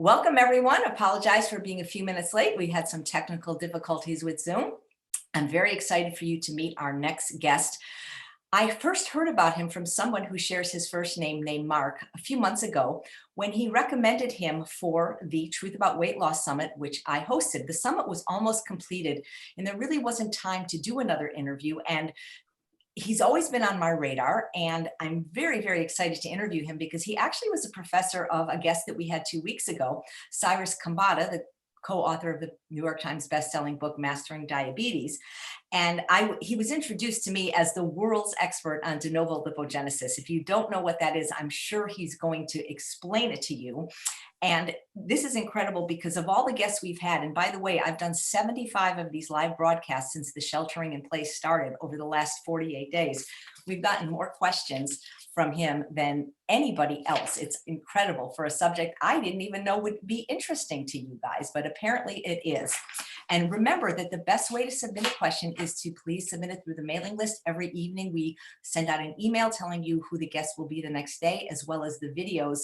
Welcome, everyone. Apologize for being a few minutes late. We had some technical difficulties with Zoom. I'm very excited for you to meet our next guest. I first heard about him from someone who shares his first name named Marc a few months ago when he recommended him for the Truth About Weight Loss Summit, which I hosted. The summit was almost completed and there really wasn't time to do another interview. And he's always been on my radar, and I'm very, very excited to interview him because he actually was a professor of a guest that we had 2 weeks ago, Cyrus Khambatta, the co-author of the New York Times bestselling book, Mastering Diabetes. And he was introduced to me as the world's expert on de novo lipogenesis. If you don't know what that is, I'm sure he's going to explain it to you. And this is incredible because of all the guests we've had. And by the way, I've done 75 of these live broadcasts since the sheltering in place started over the last 48 days. We've gotten more questions from him than anybody else. It's incredible for a subject I didn't even know would be interesting to you guys, but apparently it is. And remember that the best way to submit a question is to please submit it through the mailing list. Every evening we send out an email telling you who the guest will be the next day, as well as the videos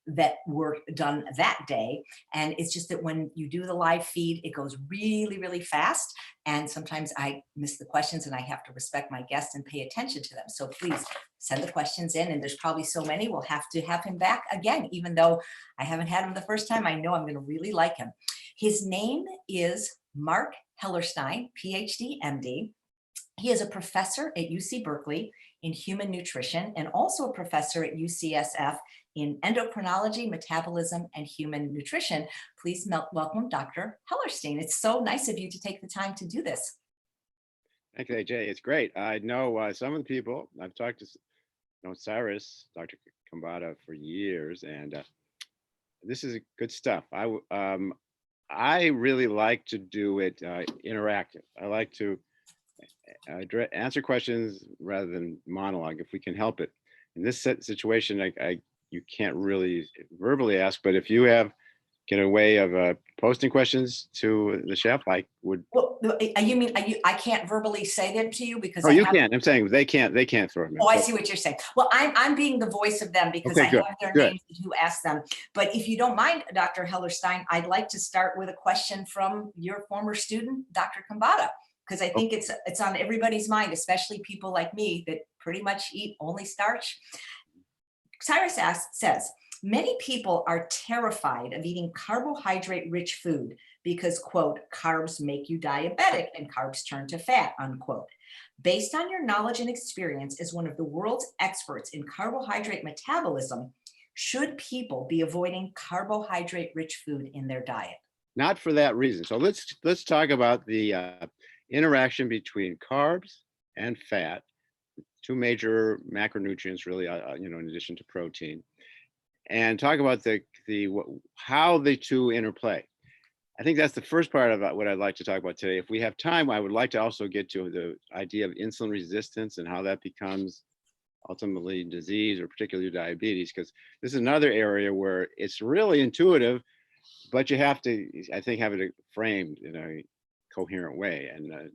that were done that day. And it's just that when you do the live feed, it goes really, really fast. And sometimes I miss the questions and I have to respect my guests and pay attention to them. So please send the questions in, and there's probably so many, we'll have to have him back again. Even though I haven't had him the first time, I know I'm going to really like him. His name is Marc Hellerstein, Ph.D., MD. He is a professor at UC Berkeley in human nutrition and also a professor at UCSF in endocrinology, metabolism, and human nutrition. Please welcome Dr. Hellerstein. It's so nice of you to take the time to do this. Thank you, AJ. It's great. I know some of the people. I've talked to Cyrus, Dr. Khambatta, for years, and this is good stuff. I really like to do it interactive. I like to answer questions rather than monologue if we can help it. In this situation, you can't really verbally ask, but if you get a way of posting questions to the chef, I would. Well, you mean I can't verbally say them to you because you can. I'm saying they can't throw them in. Oh, I see what you're saying. Well, I'm being the voice of them because I have their names and who asked them. But if you don't mind, Dr. Hellerstein, I'd like to start with a question from your former student, Dr. Khambatta, because I think it's on everybody's mind, especially people like me that pretty much eat only starch. Cyrus says, many people are terrified of eating carbohydrate-rich food because, quote, carbs make you diabetic and carbs turn to fat, unquote. Based on your knowledge and experience as one of the world's experts in carbohydrate metabolism, should people be avoiding carbohydrate-rich food in their diet? Not for that reason. So let's talk about the interaction between carbs and fat, two major macronutrients, really, in addition to protein, and talk about how the two interplay. I think that's the first part of what I'd like to talk about today. If we have time, I would like to also get to the idea of insulin resistance and how that becomes ultimately disease, or particularly diabetes, because this is another area where it's really intuitive, but you have to, I think, have it framed in a coherent way. And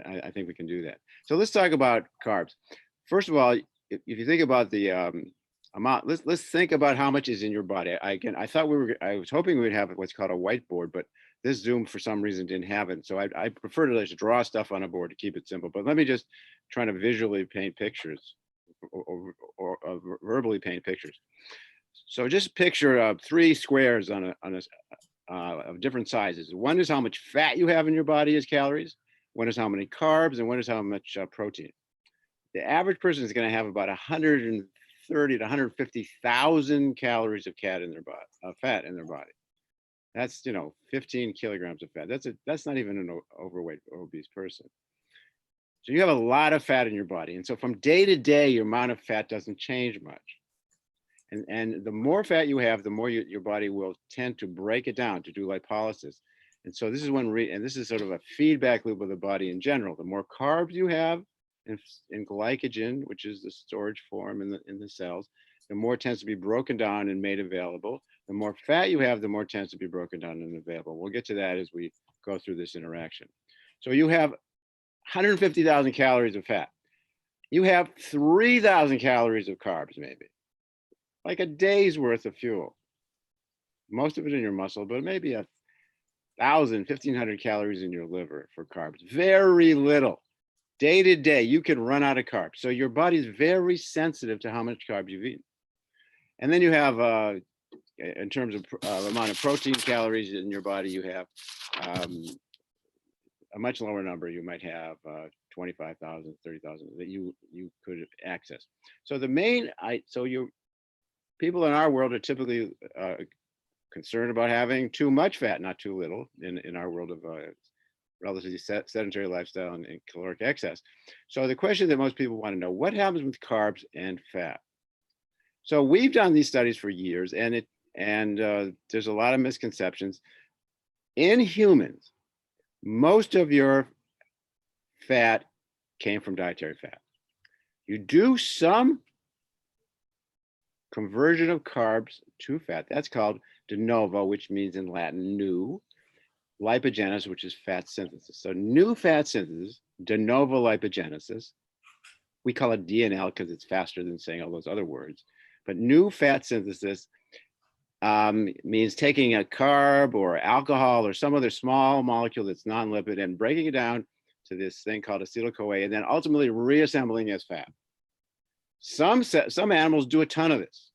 I think we can do that. So let's talk about carbs. First of all, if you think about the amount, let's think about how much is in your body. I was hoping we would have what's called a whiteboard, but this Zoom for some reason didn't have it. So I prefer to just draw stuff on a board to keep it simple. But let me just try to visually paint pictures or verbally paint pictures. So just picture 3 squares of different sizes. One is how much fat you have in your body as calories. One is how many carbs, and one is how much protein. The average person is going to have about 130 to 150,000 calories of fat in their body. That's 15 kilograms of fat. That's not even an overweight or obese person. So you have a lot of fat in your body, and so from day to day, your amount of fat doesn't change much. And the more fat you have, the more your body will tend to break it down to do lipolysis. And so this is and this is sort of a feedback loop of the body in general. The more carbs you have in glycogen, which is the storage form in the cells, the more it tends to be broken down and made available. The more fat you have, the more it tends to be broken down and available. We'll get to that as we go through this interaction. So you have 150,000 calories of fat. You have 3,000 calories of carbs, maybe, like a day's worth of fuel. most of it in your muscle, but maybe 1,000, 1,500 calories in your liver for carbs. Very little. Day to day, you can run out of carbs. So your body's very sensitive to how much carbs you've eaten. And then you have, in terms of amount of protein calories in your body, you have a much lower number. You might have 25,000, 30,000 that you could access. So the main, people in our world are typically concerned about having too much fat, not too little, in our world of relatively sedentary lifestyle and caloric excess. So the question that most people want to know, what happens with carbs and fat? So we've done these studies for years, and there's a lot of misconceptions. In humans, most of your fat came from dietary fat. You do some conversion of carbs to fat. That's called de novo, which means in Latin new. Lipogenesis, which is fat synthesis. So new fat synthesis, de novo lipogenesis. We call it DNL because it's faster than saying all those other words. But new fat synthesis means taking a carb or alcohol or some other small molecule that's non-lipid and breaking it down to this thing called acetyl-CoA, and then ultimately reassembling as fat. Some animals do a ton of this.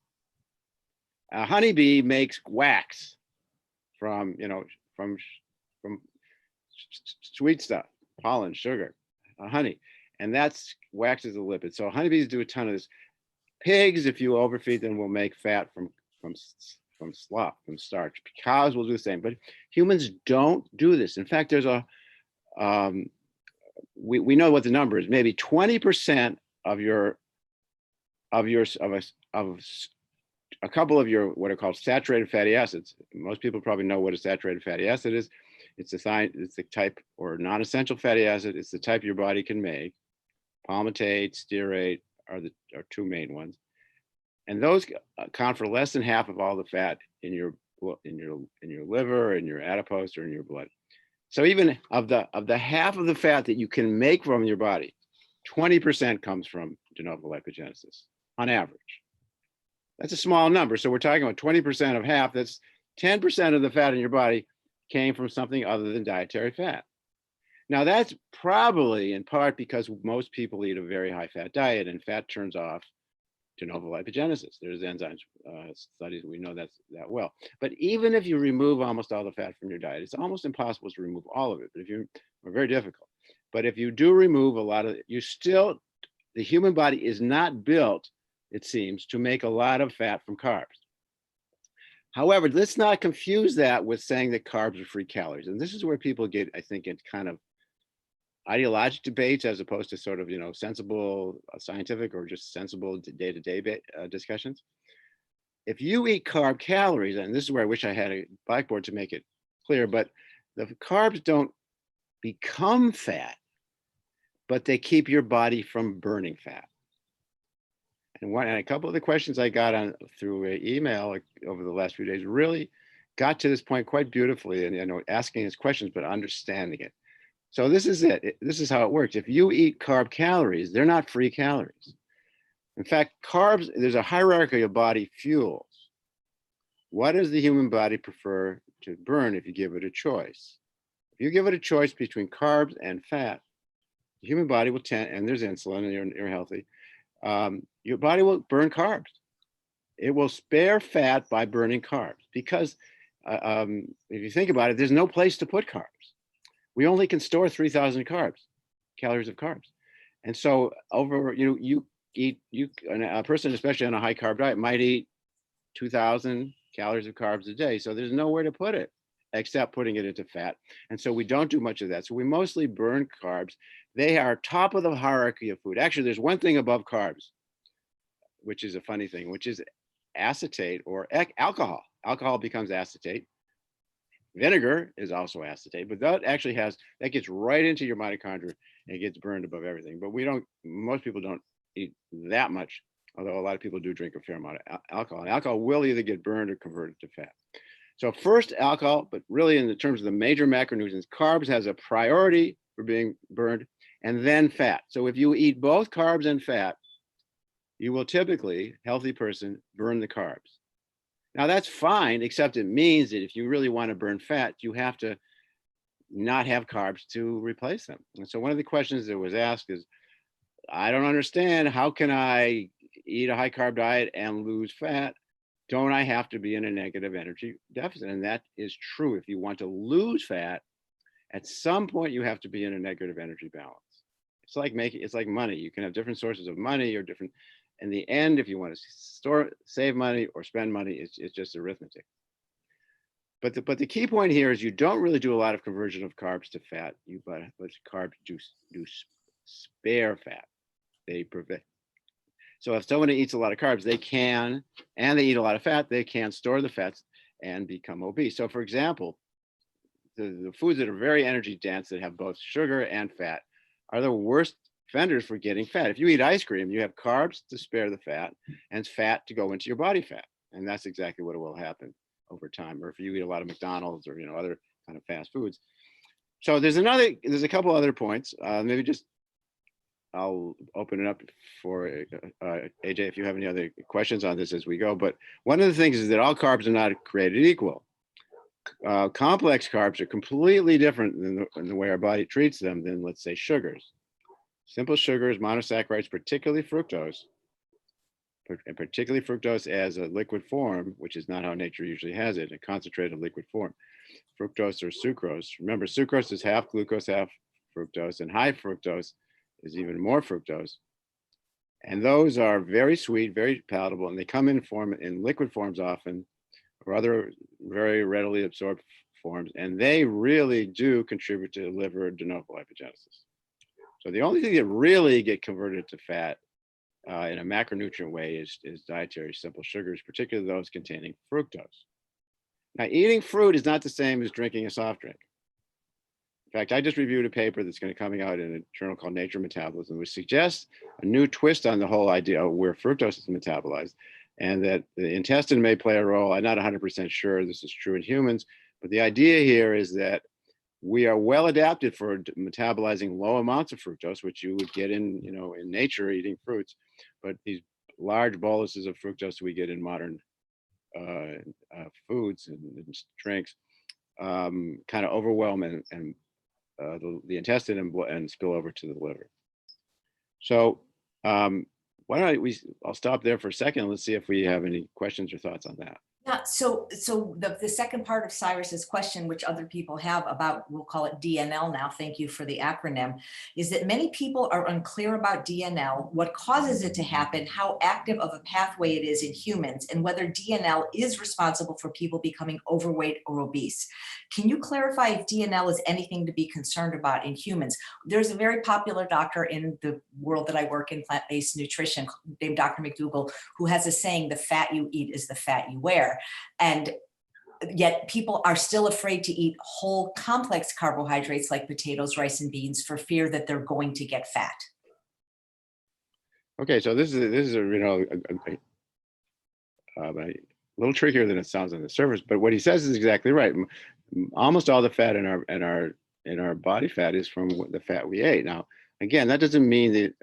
A honeybee makes wax from sweet stuff, pollen, sugar, honey, and that's wax is a lipid. So honeybees do a ton of this. Pigs, if you overfeed them, will make fat from slop, from starch. Cows will do the same, but humans don't do this. In fact, there's we know what the number is. Maybe 20% of a couple of your what are called saturated fatty acids. Most people probably know what a saturated fatty acid is. It's the type, or non-essential fatty acid. It's the type your body can make. Palmitate, stearate are two main ones, and those account for less than half of all the fat in your liver, in your adipose, or in your blood. So even of the half of the fat that you can make from your body, 20% comes from de novo lipogenesis on average. That's a small number. So we're talking about 20% of half. That's 10% of the fat in your body came from something other than dietary fat. Now that's probably in part because most people eat a very high fat diet, and fat turns off de novo lipogenesis. There's enzymes studies, we know that well. But even if you remove almost all the fat from your diet, it's almost impossible to remove all of it. But or very difficult. But if you do remove a lot of it, the human body is not built, it seems, to make a lot of fat from carbs. However, let's not confuse that with saying that carbs are free calories. And this is where people get, I think, in kind of ideological debates as opposed to sort of, sensible, scientific, or just sensible day-to-day discussions. If you eat carb calories, and this is where I wish I had a blackboard to make it clear, but the carbs don't become fat, but they keep your body from burning fat. And a couple of the questions I got through email over the last few days really got to this point quite beautifully, and asking us questions, but understanding it. So this is it. This is how it works. If you eat carb calories, they're not free calories. In fact, carbs, there's a hierarchy of body fuels. What does the human body prefer to burn if you give it a choice? If you give it a choice between carbs and fat, the human body will tend, and there's insulin, and you're healthy, your body will burn carbs. It will spare fat by burning carbs because if you think about it, there's no place to put carbs. We only can store 3,000 calories of carbs. And so a person, especially on a high carb diet, might eat 2,000 calories of carbs a day. So there's nowhere to put it except putting it into fat. And so we don't do much of that. So we mostly burn carbs. They are top of the hierarchy of food. Actually, there's one thing above carbs, which is a funny thing, which is acetate or alcohol. Alcohol becomes acetate. Vinegar is also acetate, but that gets right into your mitochondria and it gets burned above everything. But most people don't eat that much, although a lot of people do drink a fair amount of alcohol. And alcohol will either get burned or converted to fat. So first alcohol, but really in the terms of the major macronutrients, carbs has a priority for being burned, and then fat. So if you eat both carbs and fat, you will typically, healthy person, burn the carbs. Now that's fine, except it means that if you really want to burn fat, you have to not have carbs to replace them. And so one of the questions that was asked is, I don't understand, how can I eat a high carb diet and lose fat? Don't I have to be in a negative energy deficit? And that is true. If you want to lose fat, at some point you have to be in a negative energy balance. It's like money. You can have different sources of money or different, in the end, if you want to save money or spend money, it's just arithmetic. But the key point here is you don't really do a lot of conversion of carbs to fat. But carbs do spare fat. They prevent. So if someone eats a lot of carbs, they can, and they eat a lot of fat, they can store the fats and become obese. So for example, the foods that are very energy dense that have both sugar and fat are the worst offenders for getting fat. If you eat ice cream, you have carbs to spare the fat and fat to go into your body fat. And that's exactly what will happen over time. Or if you eat a lot of McDonald's or other kind of fast foods. So there's a couple other points. Maybe just I'll open it up for AJ if you have any other questions on this as we go. But one of the things is that all carbs are not created equal. Complex carbs are completely different than the way our body treats them than, let's say, sugars. Simple sugars, monosaccharides, particularly fructose, as a liquid form, which is not how nature usually has it, a concentrated liquid form. Fructose or sucrose. Remember, sucrose is half glucose, half fructose, and high fructose is even more fructose. And those are very sweet, very palatable, and they come in liquid forms often, or other very readily absorbed forms, and they really do contribute to liver de novo lipogenesis. So the only thing that really get converted to fat in a macronutrient way is dietary simple sugars, particularly those containing fructose. Now, eating fruit is not the same as drinking a soft drink. In fact, I just reviewed a paper that's going to be coming out in a journal called Nature Metabolism, which suggests a new twist on the whole idea of where fructose is metabolized, and that the intestine may play a role. I'm not 100% sure this is true in humans, but the idea here is that we are well adapted for metabolizing low amounts of fructose, which you would get in nature eating fruits, but these large boluses of fructose we get in modern foods and drinks kind of overwhelm and the intestine and spill over to the liver. So why don't I'll stop there for a second. Let's see if we have any questions or thoughts on that. Yeah, so the second part of Cyrus's question, which other people have about, we'll call it DNL now, thank you for the acronym, is that many people are unclear about DNL, what causes it to happen, how active of a pathway it is in humans, and whether DNL is responsible for people becoming overweight or obese. Can you clarify if DNL is anything to be concerned about in humans? There's a very popular doctor in the world that I work in, plant-based nutrition, named Dr. McDougall, who has a saying, the fat you eat is the fat you wear. And yet people are still afraid to eat whole complex carbohydrates like potatoes, rice, and beans for fear that they're going to get fat. Okay, so this is a little trickier than it sounds on the surface, but what he says is exactly right. Almost all the fat in our body fat is from the fat we ate. Now, again, that doesn't mean that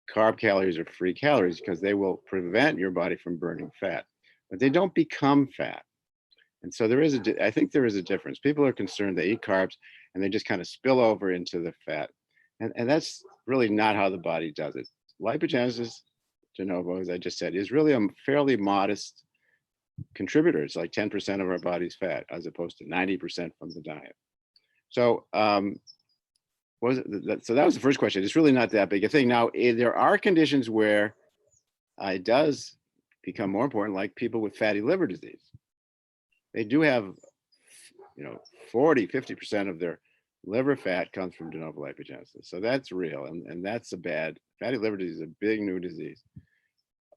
carb calories are free calories, because they will prevent your body from burning fat, but they don't become fat. And so I think there is a difference. People are concerned they eat carbs and they just kind of spill over into the fat. And that's really not how the body does it. Lipogenesis de novo, as I just said, is really a fairly modest contributor. It's like 10% of our body's fat, as opposed to 90% from the diet. So so that was the first question. It's really not that big a thing. Now, there are conditions where it does become more important, like people with fatty liver disease. They do have, 40-50% of their liver fat comes from de novo lipogenesis. So that's real, and that's fatty liver disease is a big new disease.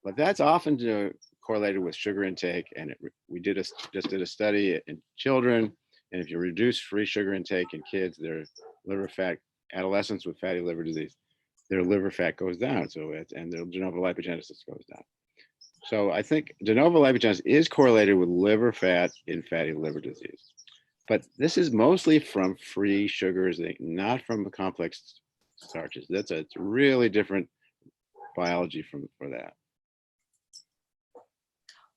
But that's often correlated with sugar intake, and we just did a study in children, and if you reduce free sugar intake in kids, their liver fat, adolescents with fatty liver disease, their liver fat goes down, and their de novo lipogenesis goes down. So I think de novo lipogenesis is correlated with liver fat in fatty liver disease. But this is mostly from free sugars, not from complex starches. It's really different biology for that.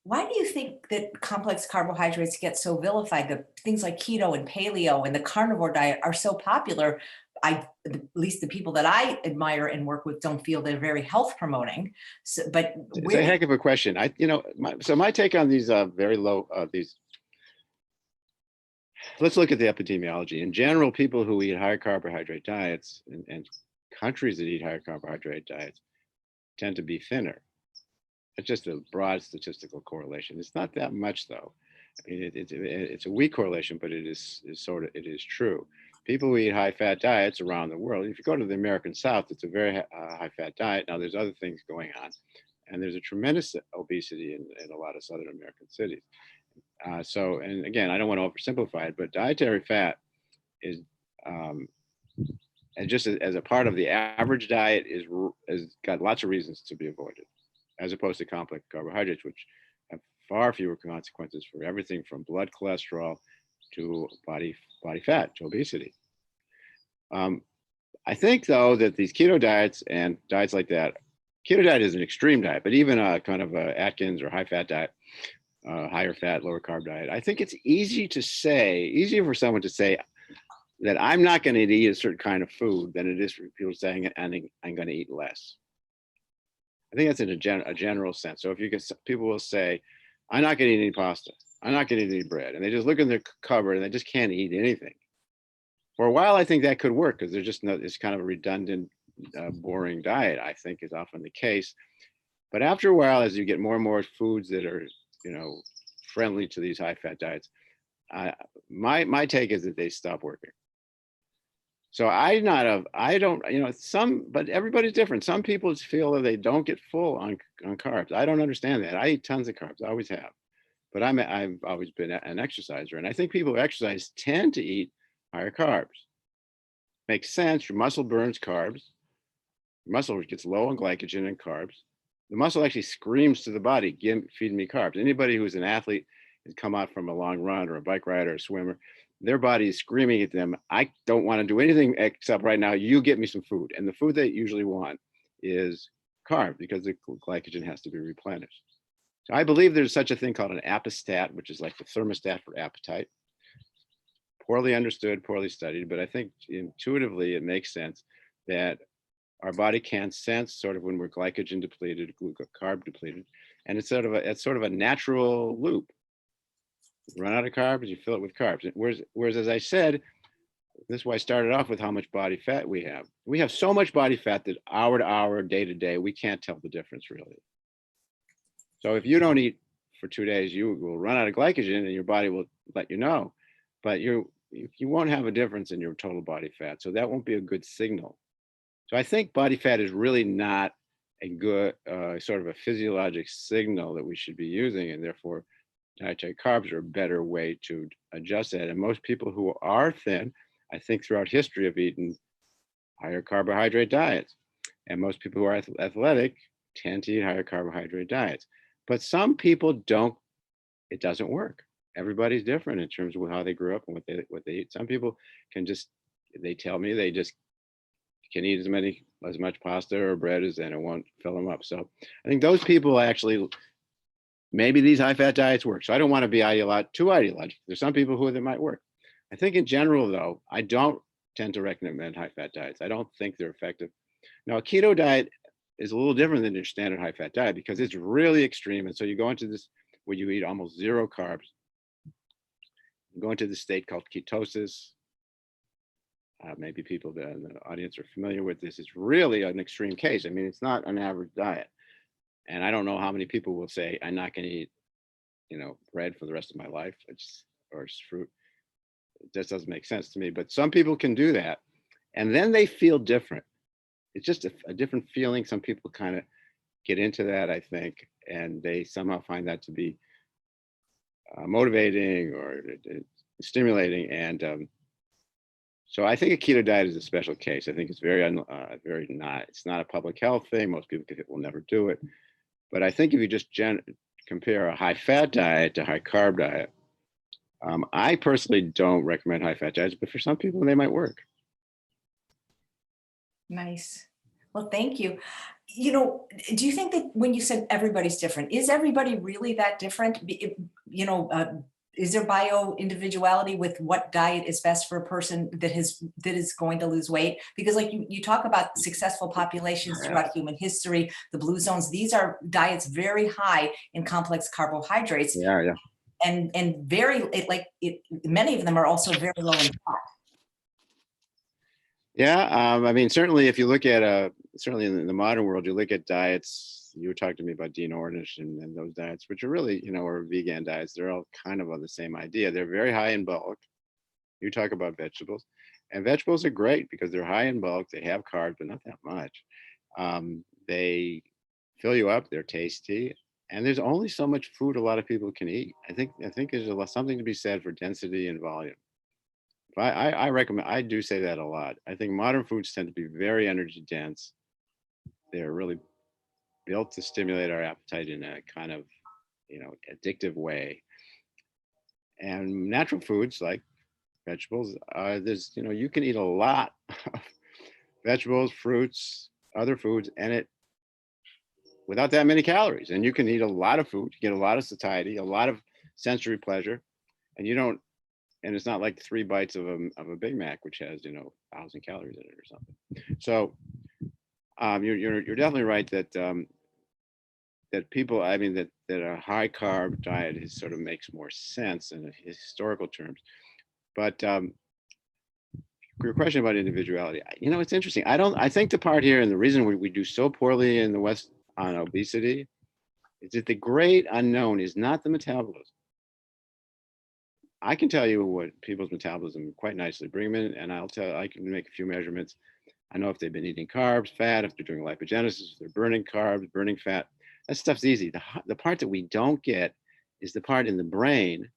Why do you think that complex carbohydrates get so vilified? The things like keto and paleo and the carnivore diet are so popular. At least the people that I admire and work with don't feel they're very health promoting. So, but It's a heck of a question. So my take on these very low, let's look at the epidemiology. In general, people who eat high carbohydrate diets and countries that eat high carbohydrate diets tend to be thinner. It's just a broad statistical correlation. It's not that much, though. I mean, it's a weak correlation, but it is true. People who eat high-fat diets around the world, if you go to the American South, it's a very high-fat diet. Now, there's other things going on, and there's a tremendous obesity in a lot of Southern American cities. And again, I don't want to oversimplify it, but dietary fat is, and just as a part of the average diet, is got lots of reasons to be avoided, as opposed to complex carbohydrates, which have far fewer consequences for everything from blood cholesterol to body fat to obesity. I think, though, that these keto diets and diets like that, keto diet is an extreme diet, but even a kind of a Atkins or high-fat diet, higher fat, lower carb diet, I think it's easier for someone to say that I'm not going to eat a certain kind of food than it is for people saying I'm going to eat less. I think that's in a general sense. So if you get, people will say, I'm not going to eat any pasta. I'm not going to eat any bread. And they just look in their cupboard and they just can't eat anything. For a while, I think that could work because it's kind of a redundant, boring diet, I think is often the case. But after a while, as you get more and more foods that are, friendly to these high fat diets, my take is that they stop working. So but everybody's different. Some people feel that they don't get full on carbs. I don't understand that. I eat tons of carbs, I always have. But I've always been an exerciser. And I think people who exercise tend to eat higher carbs. Makes sense, your muscle burns carbs. Your muscle gets low on glycogen and carbs. The muscle actually screams to the body, feed me carbs. Anybody who's an athlete has come out from a long run or a bike ride or a swimmer, their body is screaming at them, I don't want to do anything except right now, you get me some food. And the food they usually want is carb because the glycogen has to be replenished. So I believe there's such a thing called an apostat, which is like the thermostat for appetite. Poorly understood, poorly studied, but I think intuitively it makes sense that our body can sense sort of when we're glycogen depleted, carb depleted, and it's sort of a natural loop. You run out of carbs, you fill it with carbs. Whereas, as I said, this is why I started off with how much body fat we have. We have so much body fat that hour to hour, day to day, we can't tell the difference really. So if you don't eat for 2 days, you will run out of glycogen and your body will let you know, but you won't have a difference in your total body fat. So that won't be a good signal. So I think body fat is really not a good sort of a physiologic signal that we should be using, and therefore dietary carbs are a better way to adjust that. And most people who are thin, I think throughout history have eaten higher carbohydrate diets. And most people who are athletic tend to eat higher carbohydrate diets. But some people don't, it doesn't work. Everybody's different in terms of how they grew up and what they eat. Some people can they tell me they just can eat as much pasta or bread and it won't fill them up. So I think those people actually, maybe these high fat diets work. So I don't want to be too ideological. There's some people who that might work. I think in general, though, I don't tend to recommend high fat diets. I don't think they're effective. Now, a keto diet is a little different than your standard high fat diet because it's really extreme. And so you go into this where you eat almost zero carbs. You go into this state called ketosis. Maybe people in the audience are familiar with this. It's really an extreme case. I mean, it's not an average diet. And I don't know how many people will say, I'm not going to eat, bread for the rest of my life or fruit. It just doesn't make sense to me. But some people can do that. And then they feel different. It's just a different feeling. Some people kind of get into that, I think, and they somehow find that to be motivating or stimulating. And so I think a keto diet is a special case. I think it's it's not a public health thing. Most people will never do it. But I think if you just compare a high fat diet to high carb diet, I personally don't recommend high fat diets, but for some people they might work. Nice. Well, thank you. You know, do you think that when you said everybody's different, is everybody really that different? You know, is there bio individuality with what diet is best for a person that is going to lose weight? Because like you talk about successful populations throughout human history, the blue zones, these are diets very high in complex carbohydrates Yeah, yeah. and very many of them are also very low in fat. Yeah, I mean, certainly if you look at, certainly in the modern world, you look at diets, you were talking to me about Dean Ornish and those diets, which are really, or vegan diets, they're all kind of on the same idea. They're very high in bulk. You talk about vegetables, and vegetables are great because they're high in bulk. They have carbs, but not that much. They fill you up. They're tasty, and there's only so much food a lot of people can eat. I think there's something to be said for density and volume. I recommend. I do say that a lot. I think modern foods tend to be very energy dense. They're really built to stimulate our appetite in a kind of addictive way. And natural foods like vegetables, there's you can eat a lot of vegetables, fruits, other foods, and it without that many calories. And you can eat a lot of food, you get a lot of satiety, a lot of sensory pleasure, and you don't. And it's not like 3 bites of a Big Mac, which has 1,000 calories in it or something. So you're definitely right that that people, I mean, that a high carb diet is sort of makes more sense in historical terms. But your question about individuality, it's interesting. I think the part here, and the reason we do so poorly in the West on obesity, is that the great unknown is not the metabolism. I can tell you what people's metabolism quite nicely. Bring them in, and I can make a few measurements. I know if they've been eating carbs, fat, if they're doing lipogenesis, if they're burning carbs, burning fat. That stuff's easy. The part that we don't get is the part in the brain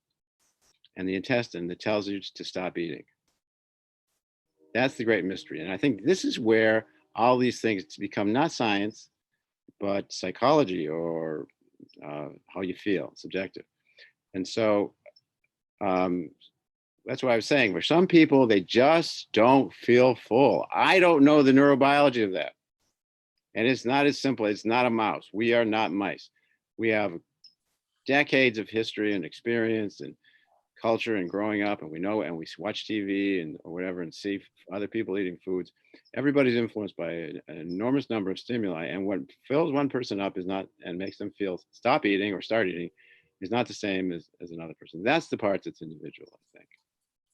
and the intestine that tells you to stop eating. That's the great mystery. And I think this is where all these things become not science, but psychology or how you feel, subjective. And so that's what I was saying. For some people, they just don't feel full. I don't know the neurobiology of that. And it's not as simple. It's not a mouse. We are not mice. We have decades of history and experience and culture and growing up, and we know, and we watch TV and or whatever and see other people eating foods. Everybody's influenced by an enormous number of stimuli. And what fills one person up is not, and makes them feel stop eating or start eating, is not the same as another person. That's the part that's individual, I think.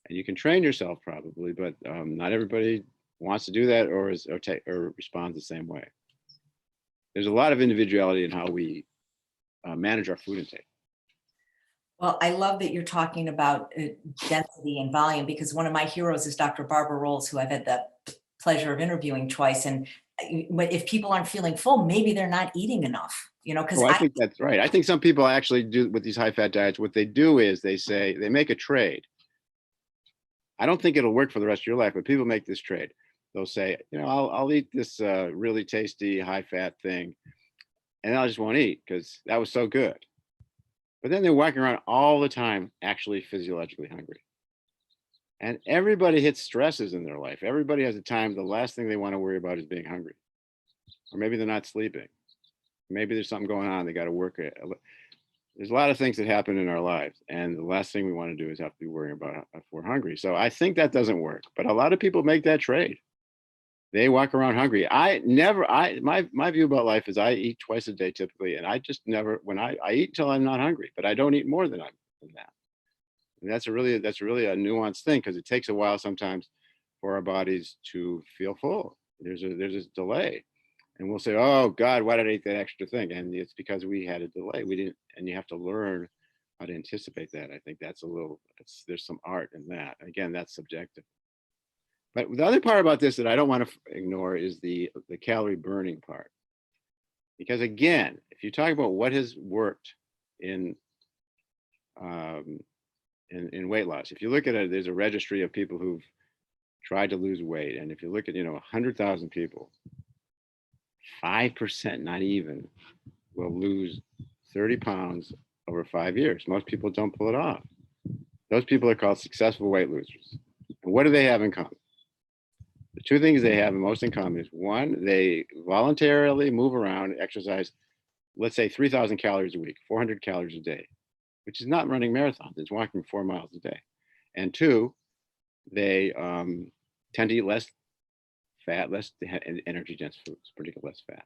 And you can train yourself probably, but not everybody wants to do that or responds the same way. There's a lot of individuality in how we manage our food intake. Well, I love that you're talking about density and volume, because one of my heroes is Dr. Barbara Rolls, who I've had the pleasure of interviewing twice. And if people aren't feeling full, maybe they're not eating enough, because I think that's right. I think some people actually do with these high fat diets. What they do is they make a trade. I don't think it'll work for the rest of your life, but people make this trade. They'll say, I'll eat this really tasty high fat thing, and I just won't eat because that was so good. But then they're walking around all the time actually physiologically hungry. And everybody hits stresses in their life. Everybody has a time, the last thing they want to worry about is being hungry. Or maybe they're not sleeping. Maybe there's something going on. They got to work it. There's a lot of things that happen in our lives. And the last thing we want to do is have to be worrying about if we're hungry. So I think that doesn't work. But a lot of people make that trade. They walk around hungry. My view about life is I eat twice a day typically, and I just never, when I eat until I'm not hungry, but I don't eat more than that. And that's a really a nuanced thing, because it takes a while sometimes for our bodies to feel full. There's a delay, and we'll say, "Oh God, why did I eat that extra thing?" And it's because we had a delay. We didn't, and you have to learn how to anticipate that. I think that's there's some art in that. Again, that's subjective. But the other part about this that I don't want to ignore is the calorie burning part. Because again, if you talk about what has worked in weight loss, if you look at it, there's a registry of people who've tried to lose weight. And if you look at, 100,000 people, 5%, not even, will lose 30 pounds over 5 years. Most people don't pull it off. Those people are called successful weight losers. And what do they have in common? The two things they have most in common is one, they voluntarily move around, exercise, let's say 3,000 calories a week, 400 calories a day, which is not running marathons, it's walking 4 miles a day. And two, they tend to eat less fat, less energy dense foods, particularly less fat.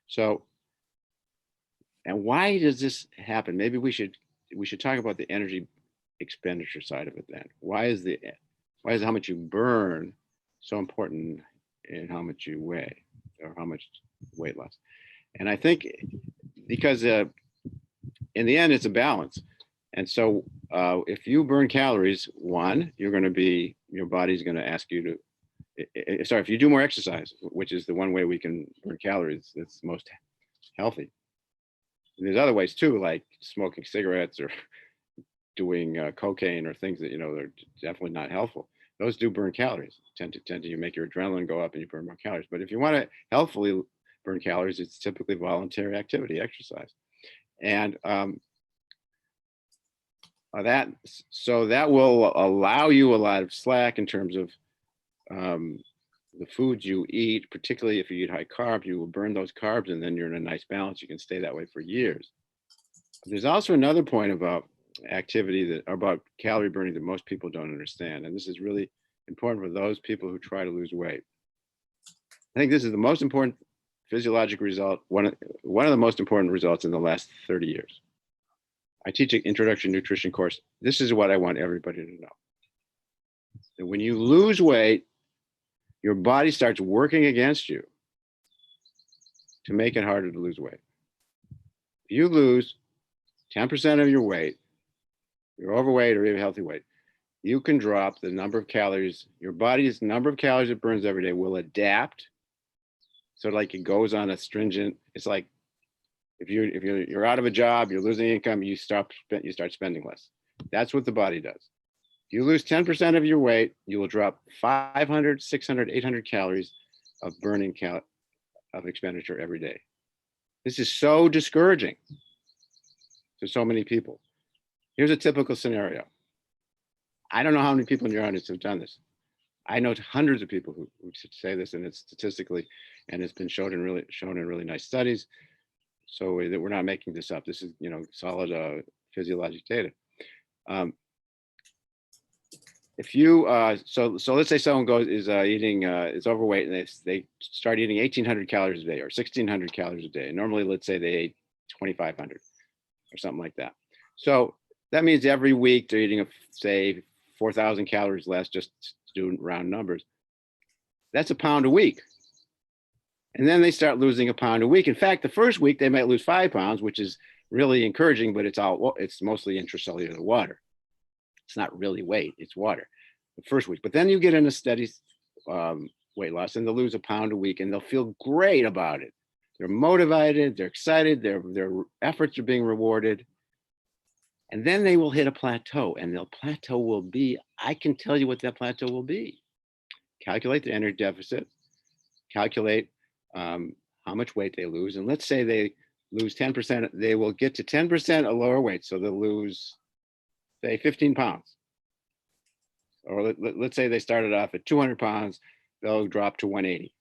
So, and why does this happen? Maybe we should talk about the energy expenditure side of it then. Why is how much you burn so important in how much you weigh or how much weight loss? And I think because in the end, it's a balance. And so if you burn calories, one, your body's going to ask you to, if you do more exercise, which is the one way we can burn calories that's most healthy. And there's other ways too, like smoking cigarettes or doing cocaine or things that, they're definitely not helpful. Those do burn calories, tend to make your adrenaline go up and you burn more calories. But if you want to healthfully burn calories, it's typically voluntary activity, exercise. And that will allow you a lot of slack in terms of the foods you eat, particularly if you eat high carb, you will burn those carbs and then you're in a nice balance. You can stay that way for years. There's also another point about about calorie burning that most people don't understand. And this is really important for those people who try to lose weight. I think this is the most important physiologic result, one of the most important results in the last 30 years. I teach an introduction to nutrition course. This is what I want everybody to know. That when you lose weight, your body starts working against you to make it harder to lose weight. If you lose 10% of your weight, you're overweight or you have healthy weight, you can drop the number of calories, your body's number of calories it burns every day will adapt. So like it goes on a stringent, it's like if you're out of a job, you're losing income, you start spending less. That's what the body does. If you lose 10% of your weight, you will drop 500, 600, 800 calories of burning of expenditure every day. This is so discouraging to so many people. Here's a typical scenario. I don't know how many people in your audience have done this. I know hundreds of people who say this, and it's statistically, and it's been shown in really nice studies. So that we're not making this up. This is solid physiologic data. If you so let's say someone is overweight and they start eating 1,800 calories a day or 1,600 calories a day. Normally, let's say they ate 2,500 or something like that. So that means every week they're eating say 4,000 calories less, just doing round numbers. That's a pound a week. And then they start losing a pound a week. In fact, the first week they might lose 5 pounds, which is really encouraging, but it's mostly intracellular water. It's not really weight, it's water the first week. But then you get in a steady weight loss and they'll lose a pound a week and they'll feel great about it. They're motivated, they're excited, their efforts are being rewarded. And then they will hit a plateau, and the plateau will be, I can tell you what that plateau will be. Calculate the energy deficit, calculate how much weight they lose. And let's say they lose 10%, they will get to 10% a lower weight. So they'll lose, say, 15 pounds. Or let's say they started off at 200 pounds, they'll drop to 180.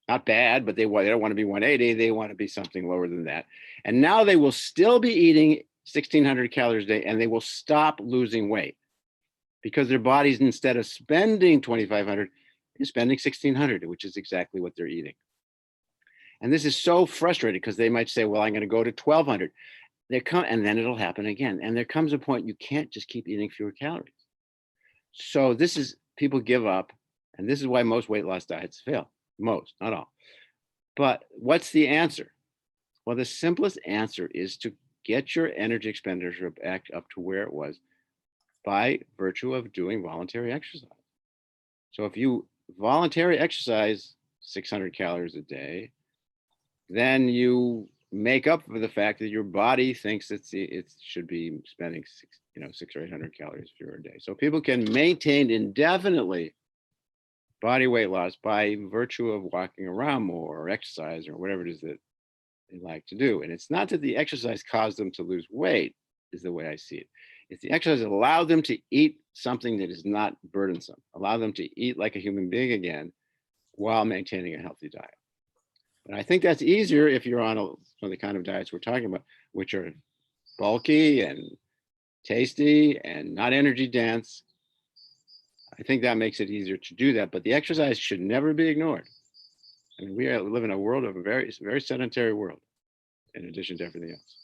Not bad, but they don't want to be 180. They want to be something lower than that. And now they will still be eating 1,600 calories a day, and they will stop losing weight because their bodies, instead of spending 2,500, is spending 1,600, which is exactly what they're eating. And this is so frustrating because they might say, well, I'm going to go to 1,200. And then it'll happen again. And there comes a point you can't just keep eating fewer calories. So people give up. And this is why most weight loss diets fail. Most, not all. But what's the answer? Well, the simplest answer is to get your energy expenditure back up to where it was by virtue of doing voluntary exercise. So if you voluntarily exercise 600 calories a day, then you make up for the fact that your body thinks it should be spending 600 or 800 calories fewer a day. So people can maintain indefinitely body weight loss by virtue of walking around more or exercise or whatever it is that they like to do. And it's not that the exercise caused them to lose weight, is the way I see it. It's the exercise that allowed them to eat something that is not burdensome, allow them to eat like a human being again, while maintaining a healthy diet. And I think that's easier if you're on the kind of diets we're talking about, which are bulky and tasty and not energy dense. I think that makes it easier to do that, but the exercise should never be ignored. I mean, we live in a world of a very, very sedentary world, in addition to everything else.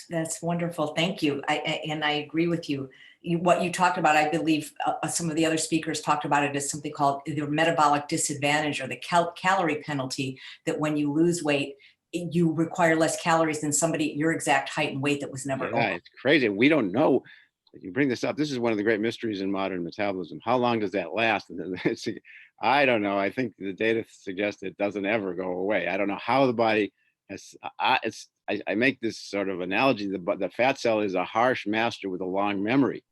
That's wonderful. Thank you. And I agree with you. What you talked about, I believe some of the other speakers talked about it as something called the metabolic disadvantage, or the calorie penalty, that when you lose weight, you require less calories than somebody your exact height and weight that was never Yeah, it's crazy. We don't know. You bring this up. This is one of the great mysteries in modern metabolism. How long does that last? And I don't know. I think the data suggests it doesn't ever go away. I don't know how the body has. I make this sort of analogy. The fat cell is a harsh master with a long memory.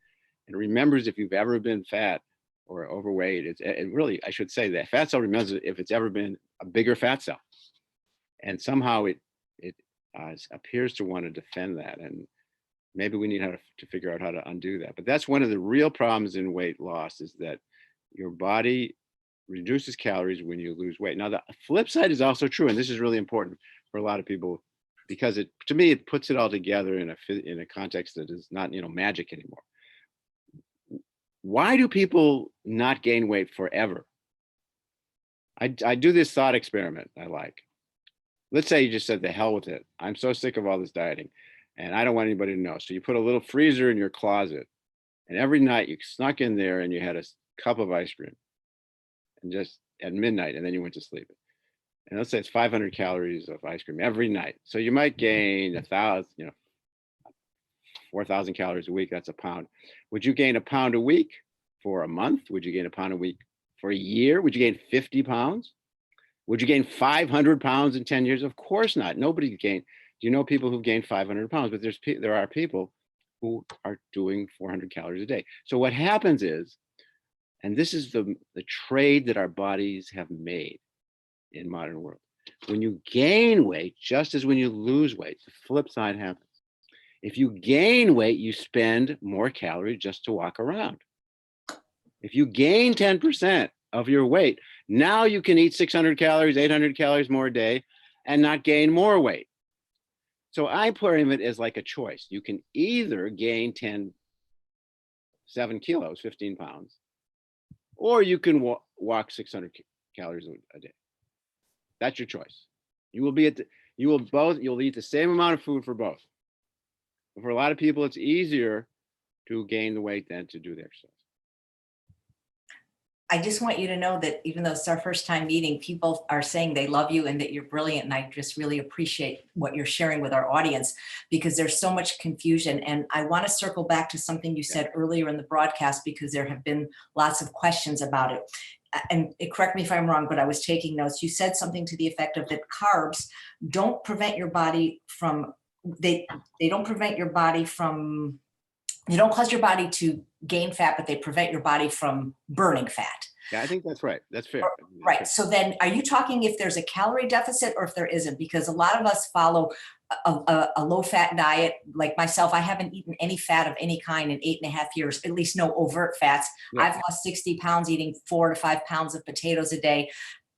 It remembers if you've ever been fat or overweight. It really, I should say, that fat cell remembers if it's ever been a bigger fat cell. And somehow it appears to want to defend that. And maybe we need to figure out how to undo that. But that's one of the real problems in weight loss, is that your body reduces calories when you lose weight. Now, the flip side is also true, and this is really important for a lot of people, because to me, it puts it all together in a context that is not, magic anymore. Why do people not gain weight forever? I do this thought experiment I like. Let's say you just said, the hell with it. I'm so sick of all this dieting and I don't want anybody to know. So you put a little freezer in your closet, and every night you snuck in there and you had a cup of ice cream, and just at midnight, and then you went to sleep. And let's say it's 500 calories of ice cream every night. So you might gain 4,000 calories a week. That's a pound. Would you gain a pound a week for a month? Would you gain a pound a week for a year? Would you gain 50 pounds? Would you gain 500 pounds in 10 years? Of course not. Nobody gained. Do you know people who've gained 500 pounds? But there are people who are doing 400 calories a day. So what happens is, and this is the trade that our bodies have made in modern world. When you gain weight, just as when you lose weight, the flip side happens. If you gain weight, you spend more calories just to walk around. If you gain 10% of your weight, now you can eat 600 calories, 800 calories more a day and not gain more weight. So I frame it as like a choice. You can either gain 7 kilos, 15 pounds, or you can walk 600 calories a day. That's your choice. You'll eat the same amount of food for both. But for a lot of people, it's easier to gain the weight than to do the exercise. I just want you to know that even though it's our first time meeting, people are saying they love you and that you're brilliant. And I just really appreciate what you're sharing with our audience, because there's so much confusion. And I want to circle back to something you said earlier in the broadcast, because there have been lots of questions about it. And correct me if I'm wrong, but I was taking notes. You said something to the effect of that carbs don't prevent your body from, they don't prevent your body from, they don't cause your body to gain fat, but they prevent your body from burning fat. Yeah, I think that's right. That's fair. Right. So then are you talking if there's a calorie deficit or if there isn't? Because a lot of us follow a low fat diet. Like myself, I haven't eaten any fat of any kind in 8.5 years, at least no overt fats. Yeah. I've lost 60 pounds eating 4 to 5 pounds of potatoes a day.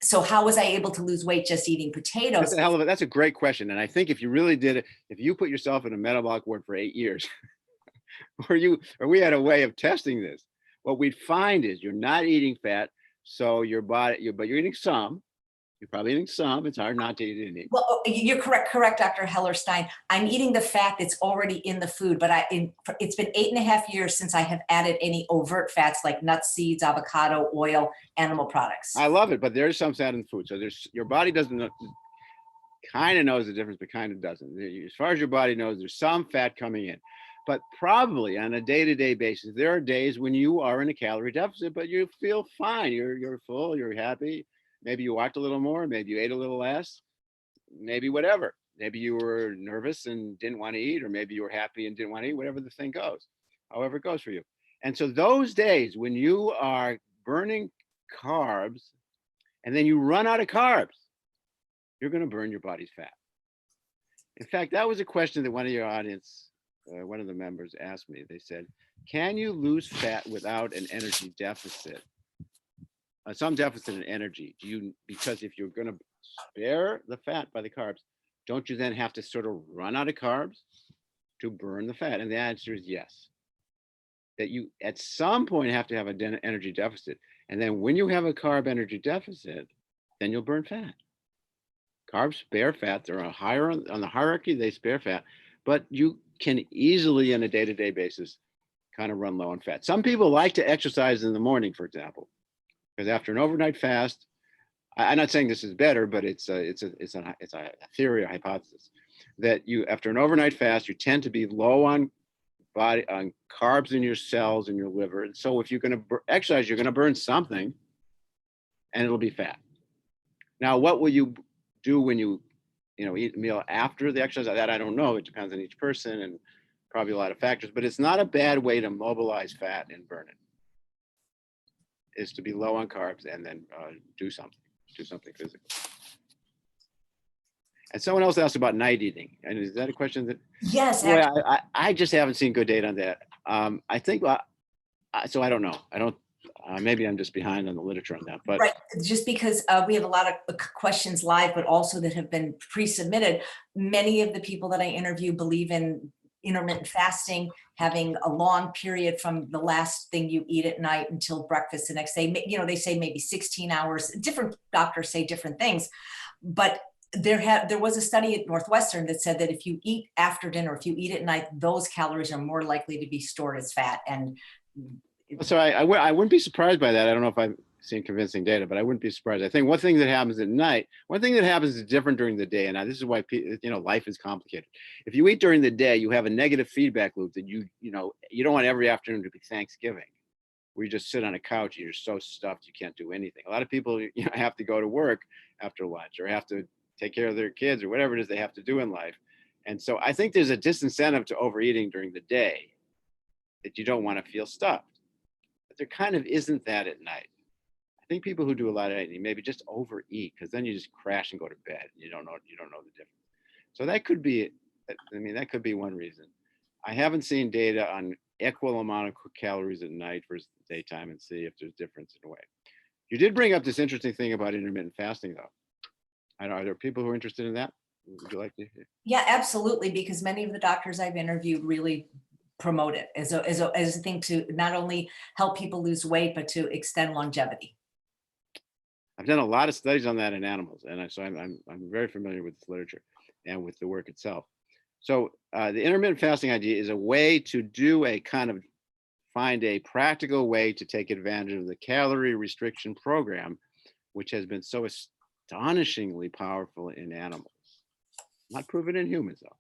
So how was I able to lose weight just eating potatoes? That's a great question. And I think if you really did it, if you put yourself in a metabolic ward for 8 years, or we had a way of testing this, what we'd find is you're not eating fat, so your body, but you're eating some. You're probably eating some. It's hard not to eat any. Well, you're correct, Dr. Hellerstein. I'm eating the fat that's already in the food, but it's been 8.5 years since I have added any overt fats like nuts, seeds, avocado, oil, animal products. I love it, but there's some fat in the food. So your body doesn't know, kind of knows the difference, but kind of doesn't. As far as your body knows, there's some fat coming in. But probably on a day-to-day basis, there are days when you are in a calorie deficit, but you feel fine. You're full, you're happy. Maybe you walked a little more, maybe you ate a little less, maybe whatever. Maybe you were nervous and didn't want to eat, or maybe you were happy and didn't want to eat, whatever the thing goes, however it goes for you. And so those days when you are burning carbs and then you run out of carbs, you're going to burn your body's fat. In fact, that was a question that one of your audience, one of the members asked me. They said, can you lose fat without an energy deficit? some deficit in energy. Because if you're going to spare the fat by the carbs, don't you then have to sort of run out of carbs to burn the fat? And the answer is yes. That you at some point have to have an energy deficit. And then when you have a carb energy deficit, then you'll burn fat. Carbs spare fat. They're higher on the hierarchy, they spare fat, but you can easily on a day-to-day basis kind of run low on fat. Some people like to exercise in the morning, for example, because after an overnight fast, I'm not saying this is better, but it's a theory, a hypothesis that after an overnight fast, you tend to be low on carbs in your cells in your liver. And so if you're going to exercise, you're going to burn something and it'll be fat. Now, what will you do when you eat a meal after the exercise? That I don't know. It depends on each person and probably a lot of factors, but it's not a bad way to mobilize fat and burn it, is to be low on carbs and then do something physical. And someone else asked about night eating. And is that a question that? Yes. Well, I just haven't seen good data on that. I think, so I don't know. Maybe I'm just behind on the literature on that. But right, just because we have a lot of questions live, but also that have been pre-submitted. Many of the people that I interview believe in intermittent fasting, having a long period from the last thing you eat at night until breakfast the next day. They say maybe 16 hours. Different doctors say different things, but there was a study at Northwestern that said that if you eat after dinner, if you eat at night, those calories are more likely to be stored as fat. And so I wouldn't be surprised by that. I don't know if I've seen convincing data, but I wouldn't be surprised. I think one thing that happens at night, one thing that happens is different during the day. And now this is why life is complicated. If you eat during the day, you have a negative feedback loop that you don't want every afternoon to be Thanksgiving, where you just sit on a couch and you're so stuffed you can't do anything. A lot of people have to go to work after lunch or have to take care of their kids or whatever it is they have to do in life. And so I think there's a disincentive to overeating during the day that you don't want to feel stuffed. But there kind of isn't that at night. I think people who do a lot of eating maybe just overeat because then you just crash and go to bed. You don't know the difference. So that could be one reason. I haven't seen data on equal amount of calories at night versus daytime and see if there's difference in weight. You did bring up this interesting thing about intermittent fasting, though. Are there people who are interested in that? Would you like to hear? Yeah, absolutely. Because many of the doctors I've interviewed really promote it as a thing to not only help people lose weight, but to extend longevity. I've done a lot of studies on that in animals, and so I'm very familiar with this literature and with the work itself. So the intermittent fasting idea is a way to find a practical way to take advantage of the calorie restriction program, which has been so astonishingly powerful in animals. Not proven in humans, though.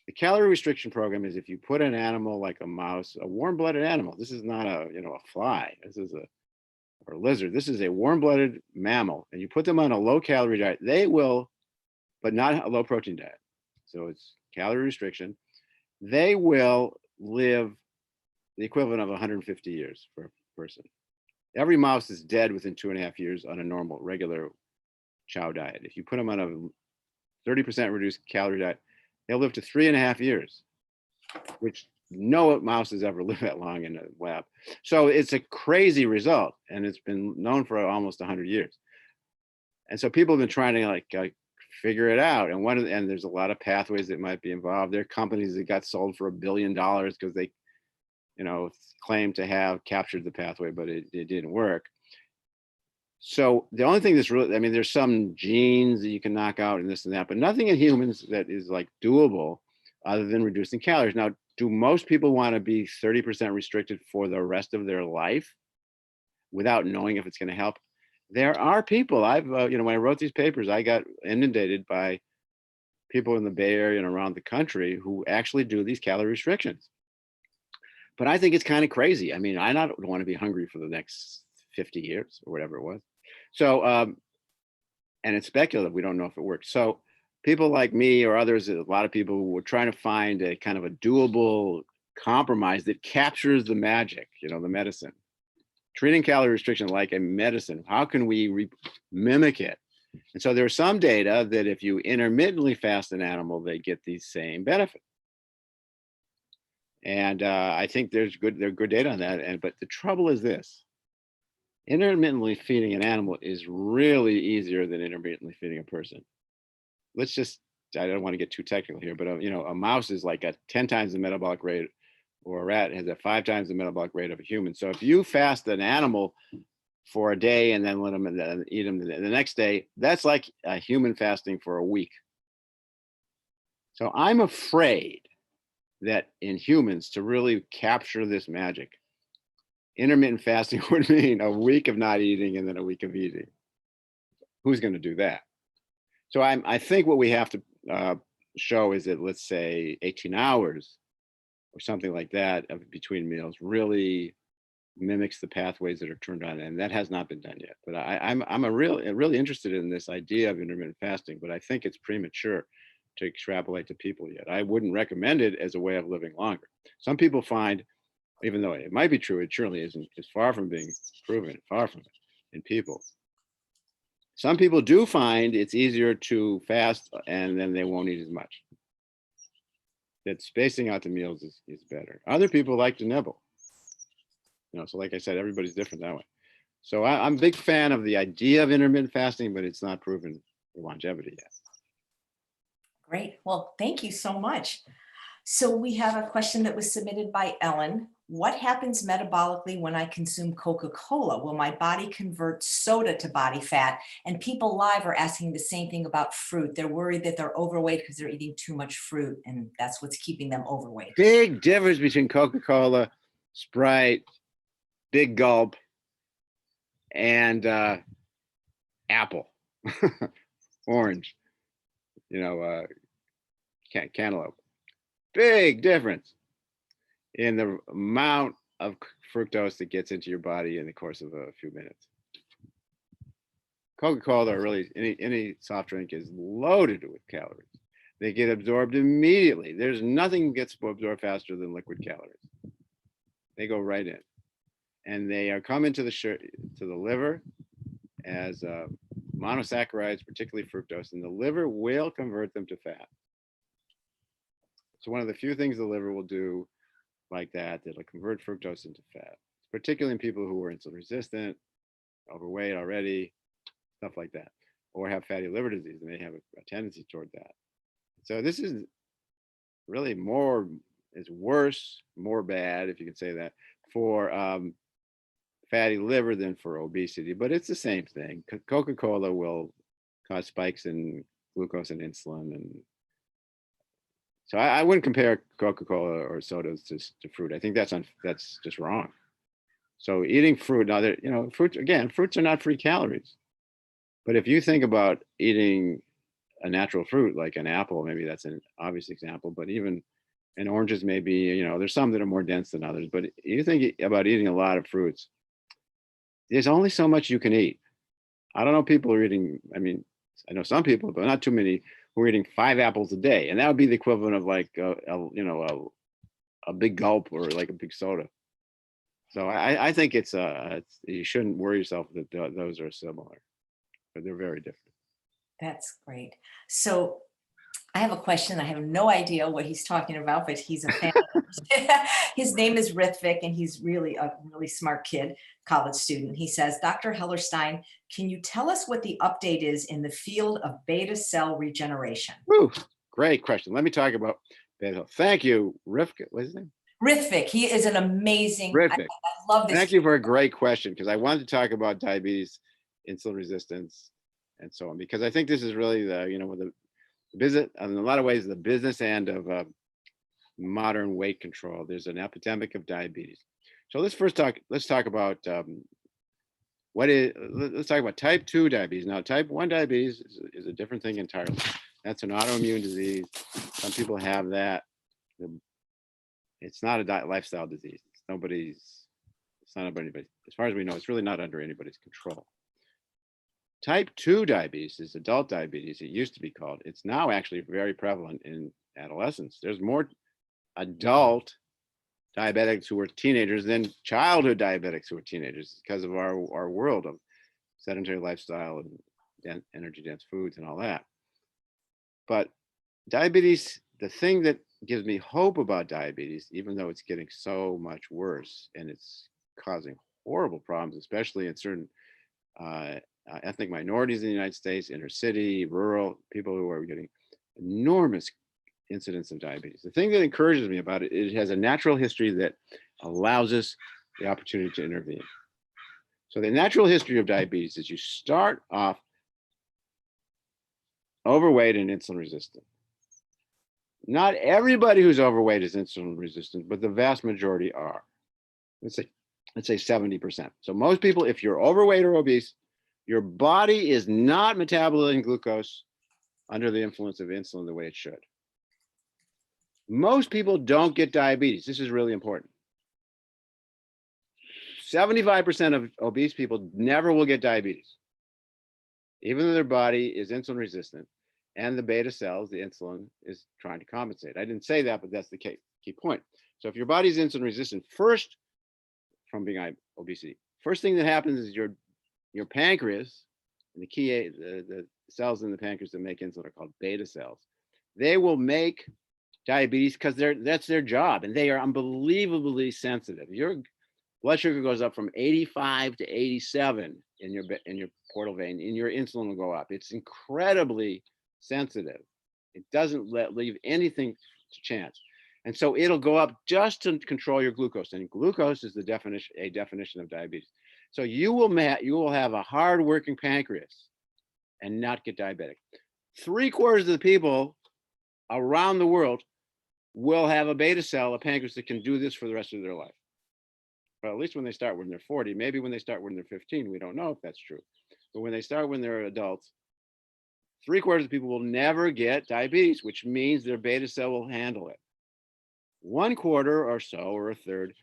The calorie restriction program is if you put an animal like a mouse, a warm-blooded animal. This is not a fly. Or a lizard. This is a warm-blooded mammal, and you put them on a low-calorie diet. They will, but not a low-protein diet. So it's calorie restriction. They will live the equivalent of 150 years for a person. Every mouse is dead within 2.5 years on a normal, regular chow diet. If you put them on a 30% reduced calorie diet, they'll live to 3.5 years, which no mouse has ever lived that long in a lab. So it's a crazy result, and it's been known for almost 100 years. And so people have been trying to figure it out. And there's a lot of pathways that might be involved. There are companies that got sold for $1 billion because they, claimed to have captured the pathway, but it didn't work. So the only thing that's really, there's some genes that you can knock out and this and that, but nothing in humans that is doable other than reducing calories. Now, do most people want to be 30% restricted for the rest of their life without knowing if it's going to help? There are people. when I wrote these papers, I got inundated by people in the Bay Area and around the country who actually do these calorie restrictions. But I think it's kind of crazy. I don't want to be hungry for the next 50 years or whatever it was. So, and it's speculative. We don't know if it works. So people like me or others, a lot of people were trying to find a kind of a doable compromise that captures the magic, the medicine. Treating calorie restriction like a medicine. How can we mimic it? And so there's some data that if you intermittently fast an animal, they get these same benefits. And I think there's good data on that. But the trouble is this. intermittently feeding an animal is really easier than intermittently feeding a person. Let's just, I don't want to get too technical here, but a mouse is like at 10 times the metabolic rate, or a rat has at 5 times the metabolic rate of a human. So if you fast an animal for a day and then let them and then eat them the next day, that's like a human fasting for a week. So I'm afraid that in humans, to really capture this magic, intermittent fasting would mean a week of not eating and then a week of eating. Who's going to do that? So I think what we have to show is that, let's say 18 hours or something like that between meals really mimics the pathways that are turned on, and that has not been done yet. But I'm really interested in this idea of intermittent fasting, but I think it's premature to extrapolate to people yet. I wouldn't recommend it as a way of living longer. Some people find, even though it might be true, it surely isn't. It's far from being proven, far from it in people. Some people do find it's easier to fast and then they won't eat as much. That spacing out the meals is better. Other people like to nibble. So like I said, everybody's different that way. So I'm a big fan of the idea of intermittent fasting, but it's not proven for longevity yet. Great. Well, thank you so much. So we have a question that was submitted by Ellen. What happens metabolically when I consume Coca-Cola? Will my body convert soda to body fat? And people live are asking the same thing about fruit. They're worried that they're overweight because they're eating too much fruit, and that's what's keeping them overweight. Big difference between Coca-Cola, Sprite, Big Gulp, and apple, orange, cantaloupe. Big difference in the amount of fructose that gets into your body in the course of a few minutes. Coca-Cola, or really any soft drink, is loaded with calories. They get absorbed immediately. There's nothing that gets absorbed faster than liquid calories. They go right in, and they come into the liver as monosaccharides, particularly fructose, and the liver will convert them to fat. So one of the few things the liver will do like that, that'll convert fructose into fat, particularly in people who are insulin resistant, overweight already, stuff like that, or have fatty liver disease, and they have a tendency toward that. So this is really worse, more bad, if you can say that, for fatty liver than for obesity, but it's the same thing. Coca-Cola will cause spikes in glucose and insulin, and so I wouldn't compare Coca-Cola or sodas to fruit. I think that's just wrong. So eating fruit, now fruits are not free calories. But if you think about eating a natural fruit like an apple, maybe that's an obvious example, but even and oranges maybe, there's some that are more dense than others. But you think about eating a lot of fruits, there's only so much you can eat. I don't know people are eating, I know some people, but not too many, who are eating 5 apples a day. And that would be the equivalent of like, a big gulp or like a big soda. So I think it's you shouldn't worry yourself that those are similar, but they're very different. That's great. So I have a question. I have no idea what he's talking about, but he's a fan. His name is Rithvik, and he's really a really smart kid, college student. He says, Dr. Hellerstein, can you tell us what the update is in the field of beta cell regeneration? Woo, great question. Let me talk about beta. Thank you, Rithvik. What's his name? Rithvik. He is an amazing. Rithvik. I love this. Thank you for a great question, because I wanted to talk about diabetes, insulin resistance, and so on, because I think this is really the business, in a lot of ways, the business end of modern weight control. There's an epidemic of diabetes. So let's talk about let's talk about type 2 diabetes. Now, type 1 diabetes is a different thing entirely. That's an autoimmune disease. Some people have that. It's not a lifestyle disease. It's not under anybody's, as far as we know, it's really not under anybody's control. Type 2 diabetes is adult diabetes, it used to be called. It's now actually very prevalent in adolescents. There's more adult diabetics who are teenagers than childhood diabetics who are teenagers, because of our world of sedentary lifestyle and energy dense foods and all that. But diabetes, the thing that gives me hope about diabetes, even though it's getting so much worse and it's causing horrible problems, especially in certain ethnic minorities in the United States, inner city, rural, people who are getting enormous incidence of diabetes. The thing that encourages me about it, it has a natural history that allows us the opportunity to intervene. So the natural history of diabetes is you start off overweight and insulin resistant. Not everybody who's overweight is insulin resistant, but the vast majority are. Let's say 70%. So most people, if you're overweight or obese, your body is not metabolizing glucose under the influence of insulin the way it should. Most people don't get diabetes. This is really important. 75% of obese people never will get diabetes, even though their body is insulin resistant and the beta cells, the insulin, is trying to compensate. I didn't say that, but that's the key point. So if your body's insulin resistant, first, from being obesity, first thing that happens is your pancreas, and the cells in the pancreas that make insulin are called beta cells. They will make diabetes because that's their job, and they are unbelievably sensitive. Your blood sugar goes up from 85 to 87 in your portal vein, and your insulin will go up. It's incredibly sensitive. It doesn't leave anything to chance. And so it'll go up just to control your glucose, and glucose is a definition of diabetes. So you will have a hard-working pancreas and not get diabetic. 3/4 of the people around the world will have a beta cell, a pancreas that can do this for the rest of their life. Well, at least when they start when they're 40, maybe when they start when they're 15, we don't know if that's true. But when they start when they're adults, 3/4 of people will never get diabetes, which means their beta cell will handle it. 1/4 or so, or a third,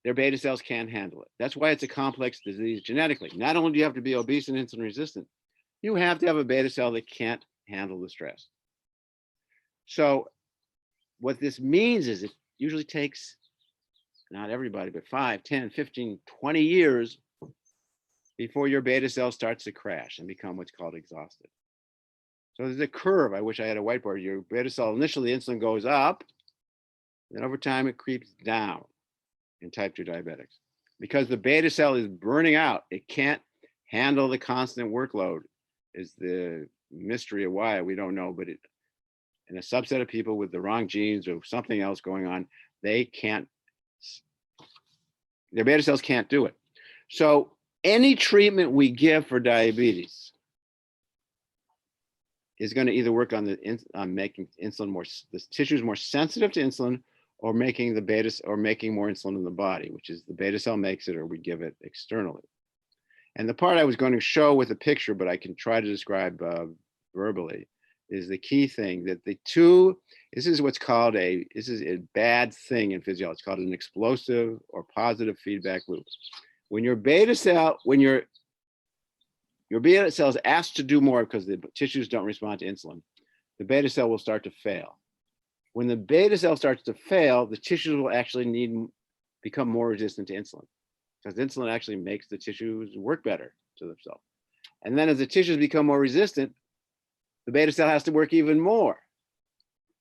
their beta cells can't handle it. That's why it's a complex disease genetically. Not only do you have to be obese and insulin resistant, you have to have a beta cell that can't handle the stress. So what this means is it usually takes, not everybody, but 5, 10, 15, 20 years before your beta cell starts to crash and become what's called exhausted. So there's a curve. I wish I had a whiteboard. Your beta cell, initially insulin goes up, then over time it creeps down in type 2 diabetics. Because the beta cell is burning out, it can't handle the constant workload, is the mystery of why, we don't know, but in a subset of people with the wrong genes or something else going on, their beta cells can't do it. So any treatment we give for diabetes is going to either work on making insulin the tissues more sensitive to insulin, or making more insulin in the body, which is the beta cell makes it, or we give it externally. And the part I was going to show with a picture, but I can try to describe verbally, is the key thing that this is a bad thing in physiology. It's called an explosive or positive feedback loop. When your beta cell is asked to do more because the tissues don't respond to insulin, the beta cell will start to fail. When the beta cell starts to fail, the tissues will actually become more resistant to insulin, because insulin actually makes the tissues work better to themselves. And then as the tissues become more resistant, the beta cell has to work even more,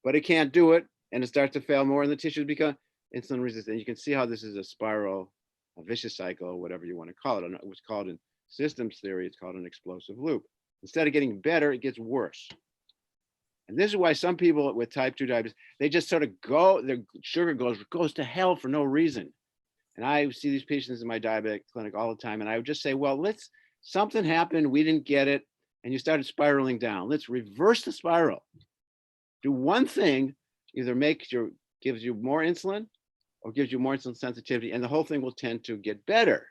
but it can't do it, and it starts to fail more, and the tissues become insulin resistant. You can see how this is a spiral, a vicious cycle, whatever you want to call it. It was called in systems theory, it's called an explosive loop. Instead of getting better, it gets worse. And this is why some people with type 2 diabetes, they just sort of their sugar goes to hell for no reason. And I see these patients in my diabetic clinic all the time, and I would just say, well, something happened, we didn't get it, and you started spiraling down. Let's reverse the spiral. Do one thing, either gives you more insulin or gives you more insulin sensitivity, and the whole thing will tend to get better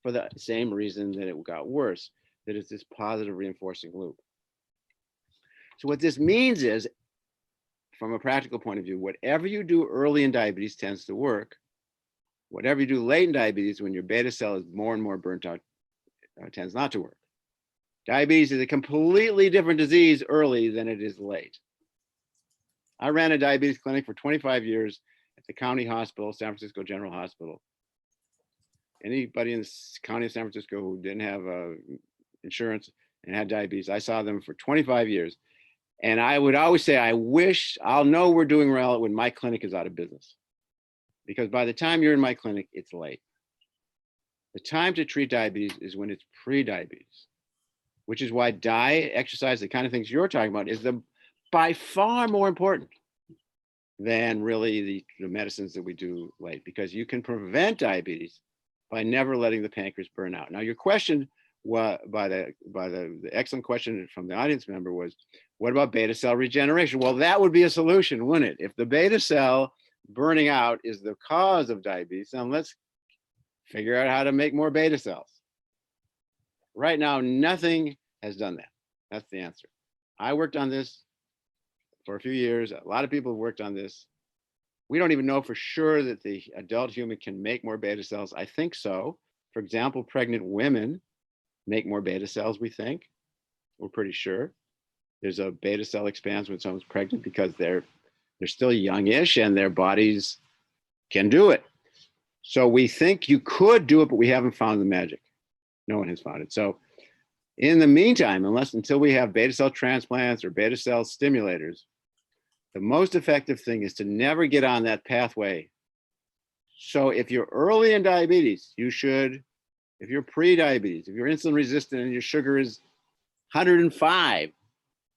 for the same reason that it got worse, that it's this positive reinforcing loop. So what this means is, from a practical point of view, whatever you do early in diabetes tends to work. Whatever you do late in diabetes, when your beta cell is more and more burnt out, tends not to work. Diabetes is a completely different disease early than it is late. I ran a diabetes clinic for 25 years at the county hospital, San Francisco General Hospital. Anybody in the county of San Francisco who didn't have insurance and had diabetes, I saw them for 25 years. And I would always say, I'll know we're doing well when my clinic is out of business. Because by the time you're in my clinic, it's late. The time to treat diabetes is when it's pre-diabetes, which is why diet, exercise, the kind of things you're talking about is by far more important than really the medicines that we do late, because you can prevent diabetes by never letting the pancreas burn out. Now, your question by the excellent question from the audience member was, what about beta cell regeneration? Well, that would be a solution, wouldn't it? If the beta cell burning out is the cause of diabetes, then let's figure out how to make more beta cells. Right now, nothing has done that. That's the answer. I worked on this for a few years. A lot of people have worked on this. We don't even know for sure that the adult human can make more beta cells. I think so. For example, pregnant women make more beta cells, we think. We're pretty sure. There's a beta cell expands when someone's pregnant because they're still youngish and their bodies can do it. So we think you could do it, but we haven't found the magic. No one has found it. So in the meantime, until we have beta cell transplants or beta cell stimulators, the most effective thing is to never get on that pathway. So if you're early in diabetes, you should, if you're pre-diabetes, if you're insulin resistant and your sugar is 105,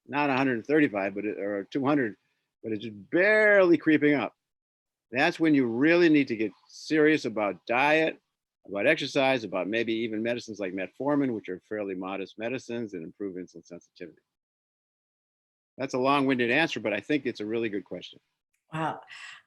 not 135, or 200, but it's just barely creeping up, that's when you really need to get serious about diet, about exercise, about maybe even medicines like metformin, which are fairly modest medicines and improve insulin sensitivity. That's a long-winded answer, but I think it's a really good question. Wow.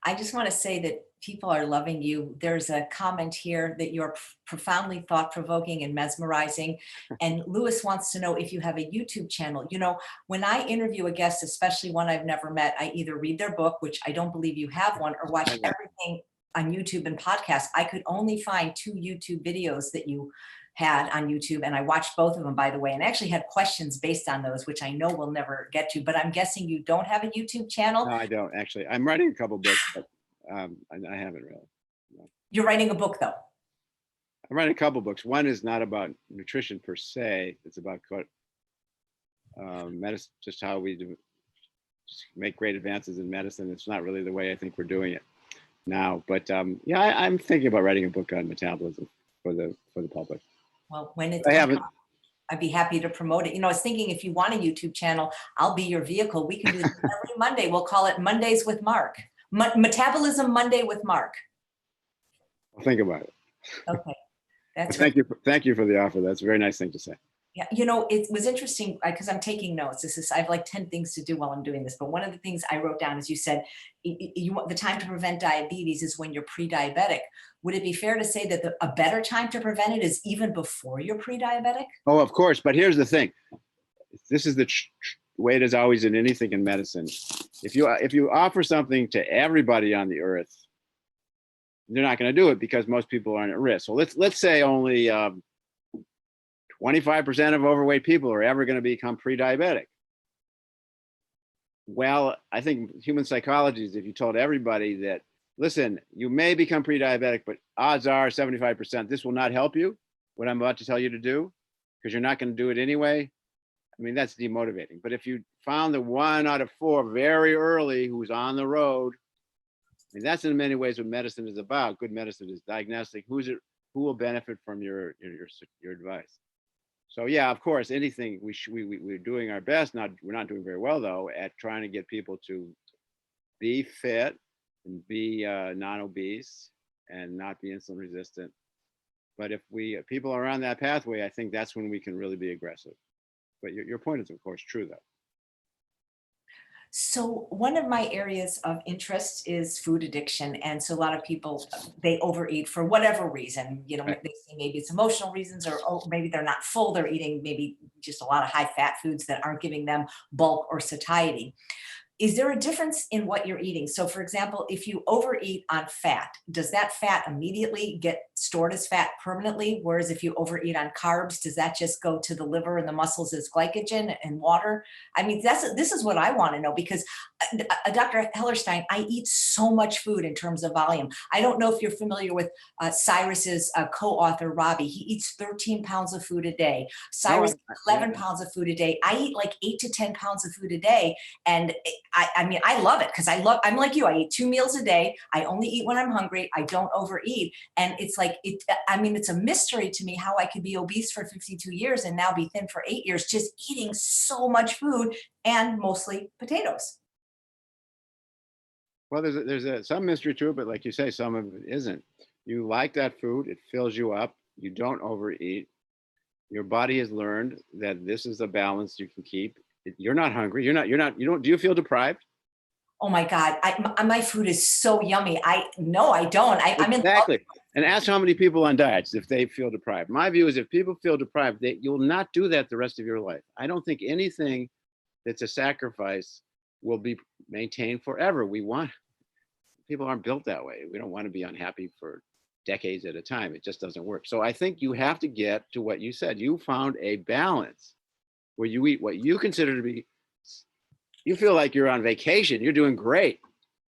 I just want to say that people are loving you. There's a comment here that you're profoundly thought-provoking and mesmerizing. And Lewis wants to know if you have a YouTube channel. You know, when I interview a guest, especially one I've never met, I either read their book, which I don't believe you have one, or watch everything on YouTube and podcasts. I could only find 2 YouTube videos that you had on YouTube, and I watched both of them, by the way, and actually had questions based on those, which I know we'll never get to, but I'm guessing you don't have a YouTube channel? No, I don't actually. I'm writing a couple books, but I haven't really. No. You're writing a book though? I'm writing a couple books. One is not about nutrition per se. It's about medicine, just how we just make great advances in medicine. It's not really the way I think we're doing it now, but yeah, I'm thinking about writing a book on metabolism for the public. Well, when it's, I haven't. I'd be happy to promote it. You know, I was thinking if you want a YouTube channel, I'll be your vehicle. We can do this every Monday. We'll call it Mondays with Marc. Metabolism Monday with Marc. I'll think about it. Okay. That's thank you for the offer. That's a very nice thing to say. Yeah, you know, it was interesting because I'm taking notes. I have like 10 things to do while I'm doing this. But one of the things I wrote down is you said the time to prevent diabetes is when you're pre-diabetic. Would it be fair to say that a better time to prevent it is even before you're pre-diabetic? Oh, of course. But here's the thing. This is the way it is always in anything in medicine. If you offer something to everybody on the earth, they're not going to do it because most people aren't at risk. So let's say only 25% of overweight people are ever going to become pre-diabetic. Well, I think human psychology is if you told everybody that, listen, you may become pre-diabetic, but odds are 75%, this will not help you, what I'm about to tell you to do, because you're not going to do it anyway. I mean, that's demotivating. But if you found the 1 out of 4 very early who's on the road, I mean, that's in many ways what medicine is about. Good medicine is diagnostic. Who will benefit from your advice? So yeah, of course, anything we're doing our best. We're not doing very well though at trying to get people to be fit and be non-obese and not be insulin resistant. But if people are on that pathway, I think that's when we can really be aggressive. But your point is of course true though. So one of my areas of interest is food addiction. And so a lot of people, they overeat for whatever reason, you know, Right. they say maybe it's emotional reasons or maybe they're not full, they're eating maybe just a lot of high fat foods that aren't giving them bulk or satiety. Is there a difference in what you're eating? So for example, if you overeat on fat, does that fat immediately get stored as fat permanently? Whereas if you overeat on carbs, does that just go to the liver and the muscles as glycogen and water? I mean, this is what I want to know, because Dr. Hellerstein, I eat so much food in terms of volume. I don't know if you're familiar with Cyrus's co-author, Robbie. He eats 13 pounds of food a day. No, Cyrus, 11 pounds of food a day. I eat like 8 to 10 pounds of food a day. And I mean, I love it because I'm like you. I eat 2 meals a day. I only eat when I'm hungry. I don't overeat. And it's like, I mean, it's a mystery to me how I could be obese for 52 years and now be thin for 8 years, just eating so much food and mostly potatoes. well, there's some mystery to it, but like you say, some of it isn't. You like that food, it fills you up, you don't overeat. Your body has learned that this is a balance you can keep. You're not hungry. You don't, do you feel deprived? Oh my God, my food is so yummy. No, I don't. I'm in love. Exactly. And ask how many people on diets if they feel deprived. My view is if people feel deprived, you'll not do that the rest of your life. I don't think anything that's a sacrifice will be maintained forever. People aren't built that way. We don't want to be unhappy for decades at a time. It just doesn't work. So I think you have to get to what you said. You found a balance where you eat what you consider to be, you feel like you're on vacation, you're doing great,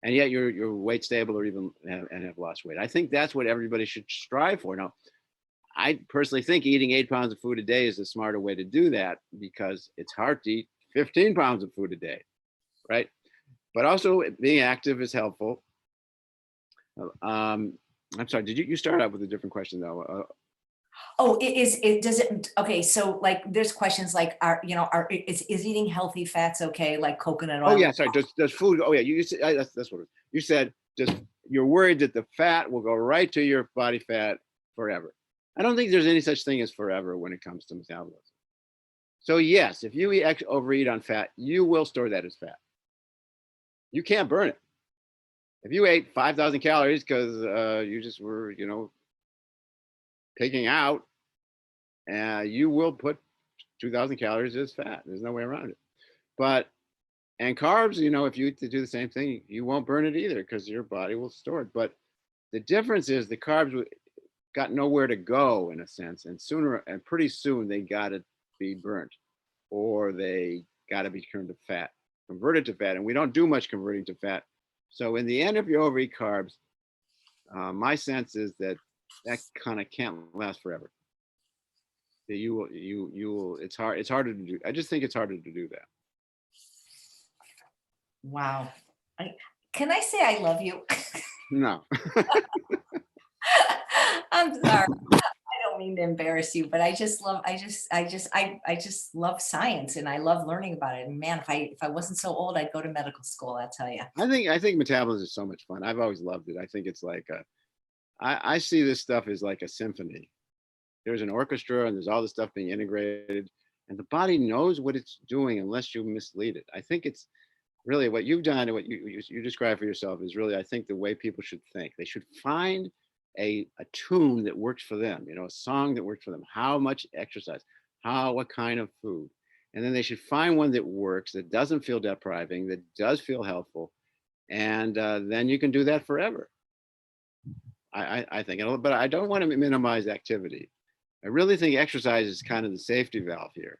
and yet you're weight stable or even have lost weight. I think that's what everybody should strive for. Now, I personally think eating 8 pounds of food a day is a smarter way to do that because it's hard to eat 15 pounds of food a day, right? But also being active is helpful. I'm sorry, did you start out with a different question though? Oh, does it, okay. So like, there's questions like, is eating healthy fats okay? Like coconut oil? Oh yeah, sorry, does food, oh yeah, you said, that's what it was. You said, you're worried that the fat will go right to your body fat forever. I don't think there's any such thing as forever when it comes to metabolism. So yes, if you overeat on fat, you will store that as fat. You can't burn it. If you ate 5,000 calories because you just were, pigging out, you will put 2,000 calories as fat. There's no way around it. And carbs, if you do the same thing, you won't burn it either because your body will store it. But the difference is the carbs got nowhere to go in a sense, and pretty soon they got to be burnt, or they got to be converted to fat. And we don't do much converting to fat. So in the end, if you overeat carbs, my sense is that kind of can't last forever. That you will. It's harder to do. I just think it's harder to do that. Wow. Can I say I love you? No. I'm sorry. I don't mean to embarrass you, but I just love science and I love learning about it. And man, if I wasn't so old, I'd go to medical school, I'll tell you. I think metabolism is so much fun. I've always loved it. I think it's like I see this stuff as like a symphony. There's an orchestra and there's all this stuff being integrated, and the body knows what it's doing unless you mislead it. I think it's really what you've done and what you describe for yourself is really, I think, the way people should think. They should find a tune that works for them, a song that works for them, how much exercise, what kind of food. And then they should find one that works, that doesn't feel depriving, that does feel helpful. And then you can do that forever. I think, but I don't want to minimize activity. I really think exercise is kind of the safety valve here.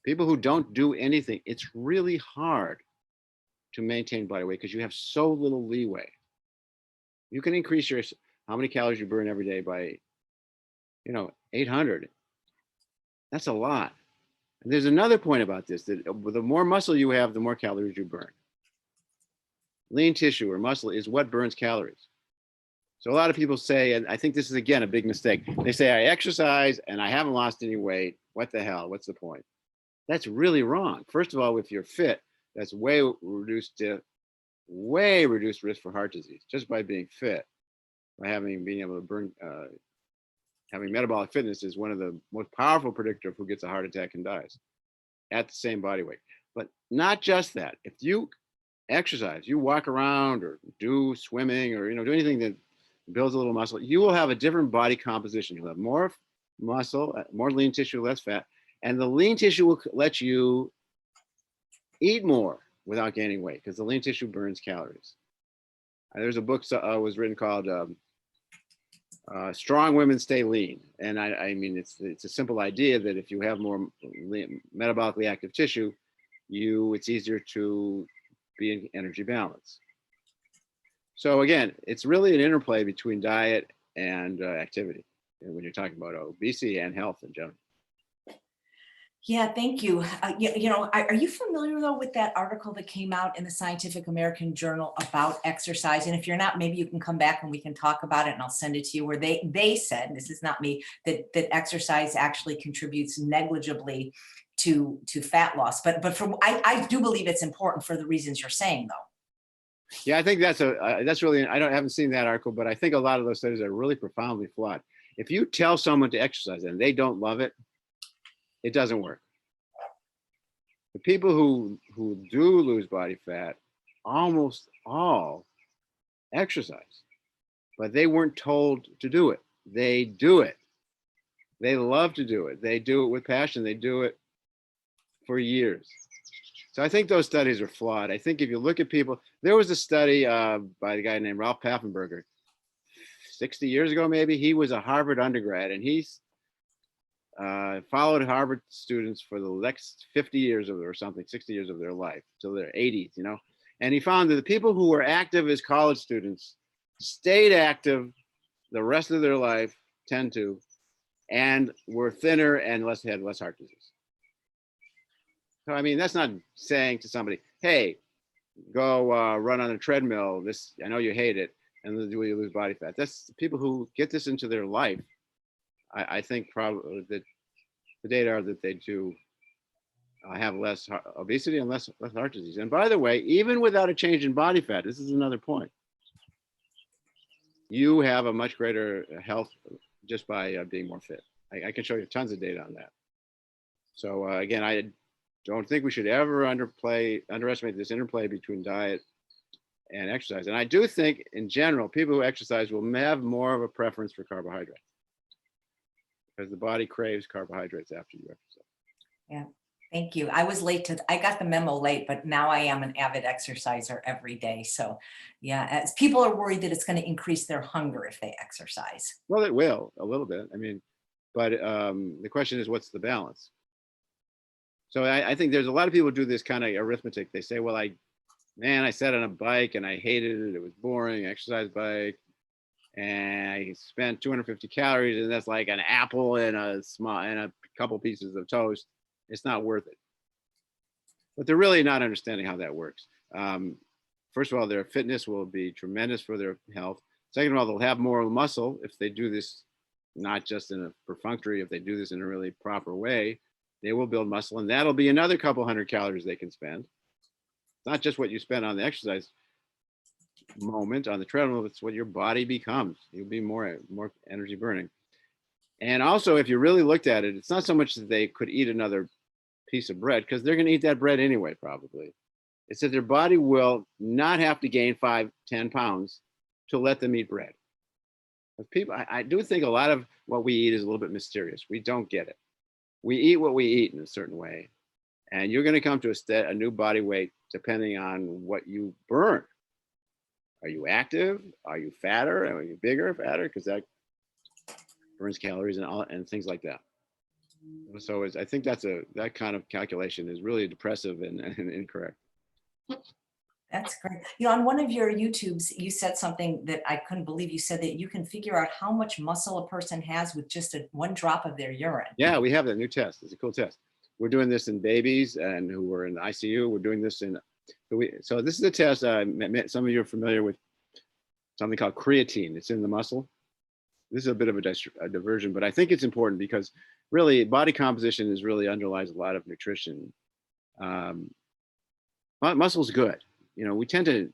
People who don't do anything, it's really hard to maintain body weight because you have so little leeway. You can increase how many calories you burn every day by, 800. That's a lot. And there's another point about this, that the more muscle you have, the more calories you burn. Lean tissue or muscle is what burns calories. So a lot of people say, and I think this is, again, a big mistake. They say, I exercise and I haven't lost any weight. What the hell? What's the point? That's really wrong. First of all, if you're fit, that's way reduced risk for heart disease just by being fit, by being able to burn. Having metabolic fitness is one of the most powerful predictor of who gets a heart attack and dies at the same body weight. But not just that. If you exercise, you walk around or do swimming or do anything that builds a little muscle, you will have a different body composition. You'll have more muscle, more lean tissue, less fat, and the lean tissue will let you eat more without gaining weight because the lean tissue burns calories. There's a book was written called Strong Women Stay Lean. And I mean, it's a simple idea that if you have more metabolically active tissue, it's easier to be in energy balance. So again, it's really an interplay between diet and activity when you're talking about obesity and health in general. Yeah, thank you. Are you familiar though with that article that came out in the Scientific American Journal about exercise? And if you're not, maybe you can come back and we can talk about it, and I'll send it to you, where they said, and this is not me, that exercise actually contributes negligibly to fat loss. But I do believe it's important for the reasons you're saying though. Yeah, I think that's really, haven't seen that article, but I think a lot of those studies are really profoundly flawed. If you tell someone to exercise and they don't love it, it doesn't work. The people who do lose body fat almost all exercise, but they weren't told to do it. They do it. They love to do it. They do it with passion. They do it for years. So I think those studies are flawed. I think if you look at people, there was a study by a guy named Ralph Paffenberger 60 years ago, maybe. He was a Harvard undergrad, and he's followed Harvard students for the next 50 years or something, 60 years of their life, till their 80s, you know. And he found that the people who were active as college students stayed active the rest of their life, tend to, and were thinner and had less heart disease. So, I mean, that's not saying to somebody, hey, go run on a treadmill. I know you hate it, and then you lose body fat. That's people who get this into their life. I think probably that the data are that they do have less obesity and less heart disease. And by the way, even without a change in body fat, this is another point, you have a much greater health just by being more fit. I can show you tons of data on that. So again, I don't think we should ever underestimate this interplay between diet and exercise. And I do think in general, people who exercise will have more of a preference for carbohydrates, because the body craves carbohydrates after you exercise. Yeah, thank you. I got the memo late, but now I am an avid exerciser every day. So yeah, as people are worried that it's going to increase their hunger if they exercise. Well, it will a little bit. I mean, but the question is, what's the balance? So I think there's a lot of people who do this kind of arithmetic. They say, well, I sat on a bike and I hated it. It was boring, exercise bike. And I spent 250 calories, and that's like an apple and a couple pieces of toast. It's not worth it. But they're really not understanding how that works. First of all, their fitness will be tremendous for their health. Second of all, they'll have more muscle if they do this, not just in a perfunctory. If they do this in a really proper way, they will build muscle, and that'll be another couple hundred calories they can spend. It's not just what you spend on the exercise moment on the treadmill, it's what your body becomes. You'll be more energy burning. And also, if you really looked at it, it's not so much that they could eat another piece of bread, because they're going to eat that bread anyway, probably. It's that their body will not have to gain 5-10 pounds to let them eat bread. But people, I do think a lot of what we eat is a little bit mysterious. We don't get it. We eat what we eat in a certain way, and you're going to come to a new body weight depending on what you burn. Are you active? Are you fatter? Are you bigger, fatter? Because that burns calories and things like that. So I think that kind of calculation is really depressive and incorrect. That's great. You know, on one of your YouTubes, you said something that I couldn't believe. You said that you can figure out how much muscle a person has with just one drop of their urine. Yeah, we have that new test. It's a cool test. We're doing this in babies and who are in the ICU. We're doing this so this is a test. Some of you are familiar with something called creatine. It's in the muscle. This is a bit of a diversion, but I think it's important because really body composition really underlies a lot of nutrition. Muscle's good. You know, we tend to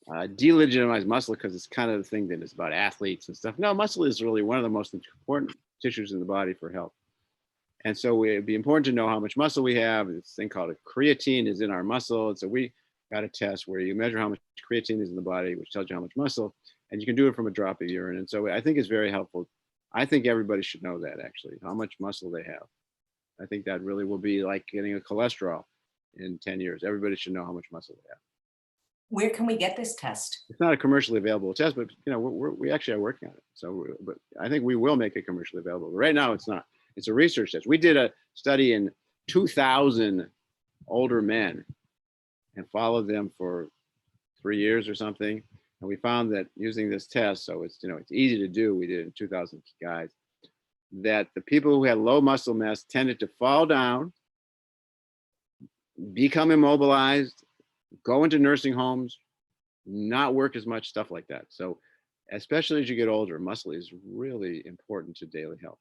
delegitimize muscle because it's kind of the thing that is about athletes and stuff. No, muscle is really one of the most important tissues in the body for health. And so it'd be important to know how much muscle we have. This thing called a creatine is in our muscle. And so we got a test where you measure how much creatine is in the body, which tells you how much muscle, and you can do it from a drop of urine. And so I think it's very helpful. I think everybody should know that, actually, how much muscle they have. I think that really will be like getting a cholesterol in 10 years. Everybody should know how much muscle they have. Where can we get this test? It's not a commercially available test, but you know, we actually are working on it. So, but I think we will make it commercially available. But right now, it's not. It's a research test. We did a study in 2,000 older men, and followed them for 3 years or something. And we found that using this test, so it's, it's easy to do. We did it in 2,000 guys, that the people who had low muscle mass tended to fall down, become immobilized, go into nursing homes, not work as much, stuff like that. So especially as you get older, muscle is really important to daily health.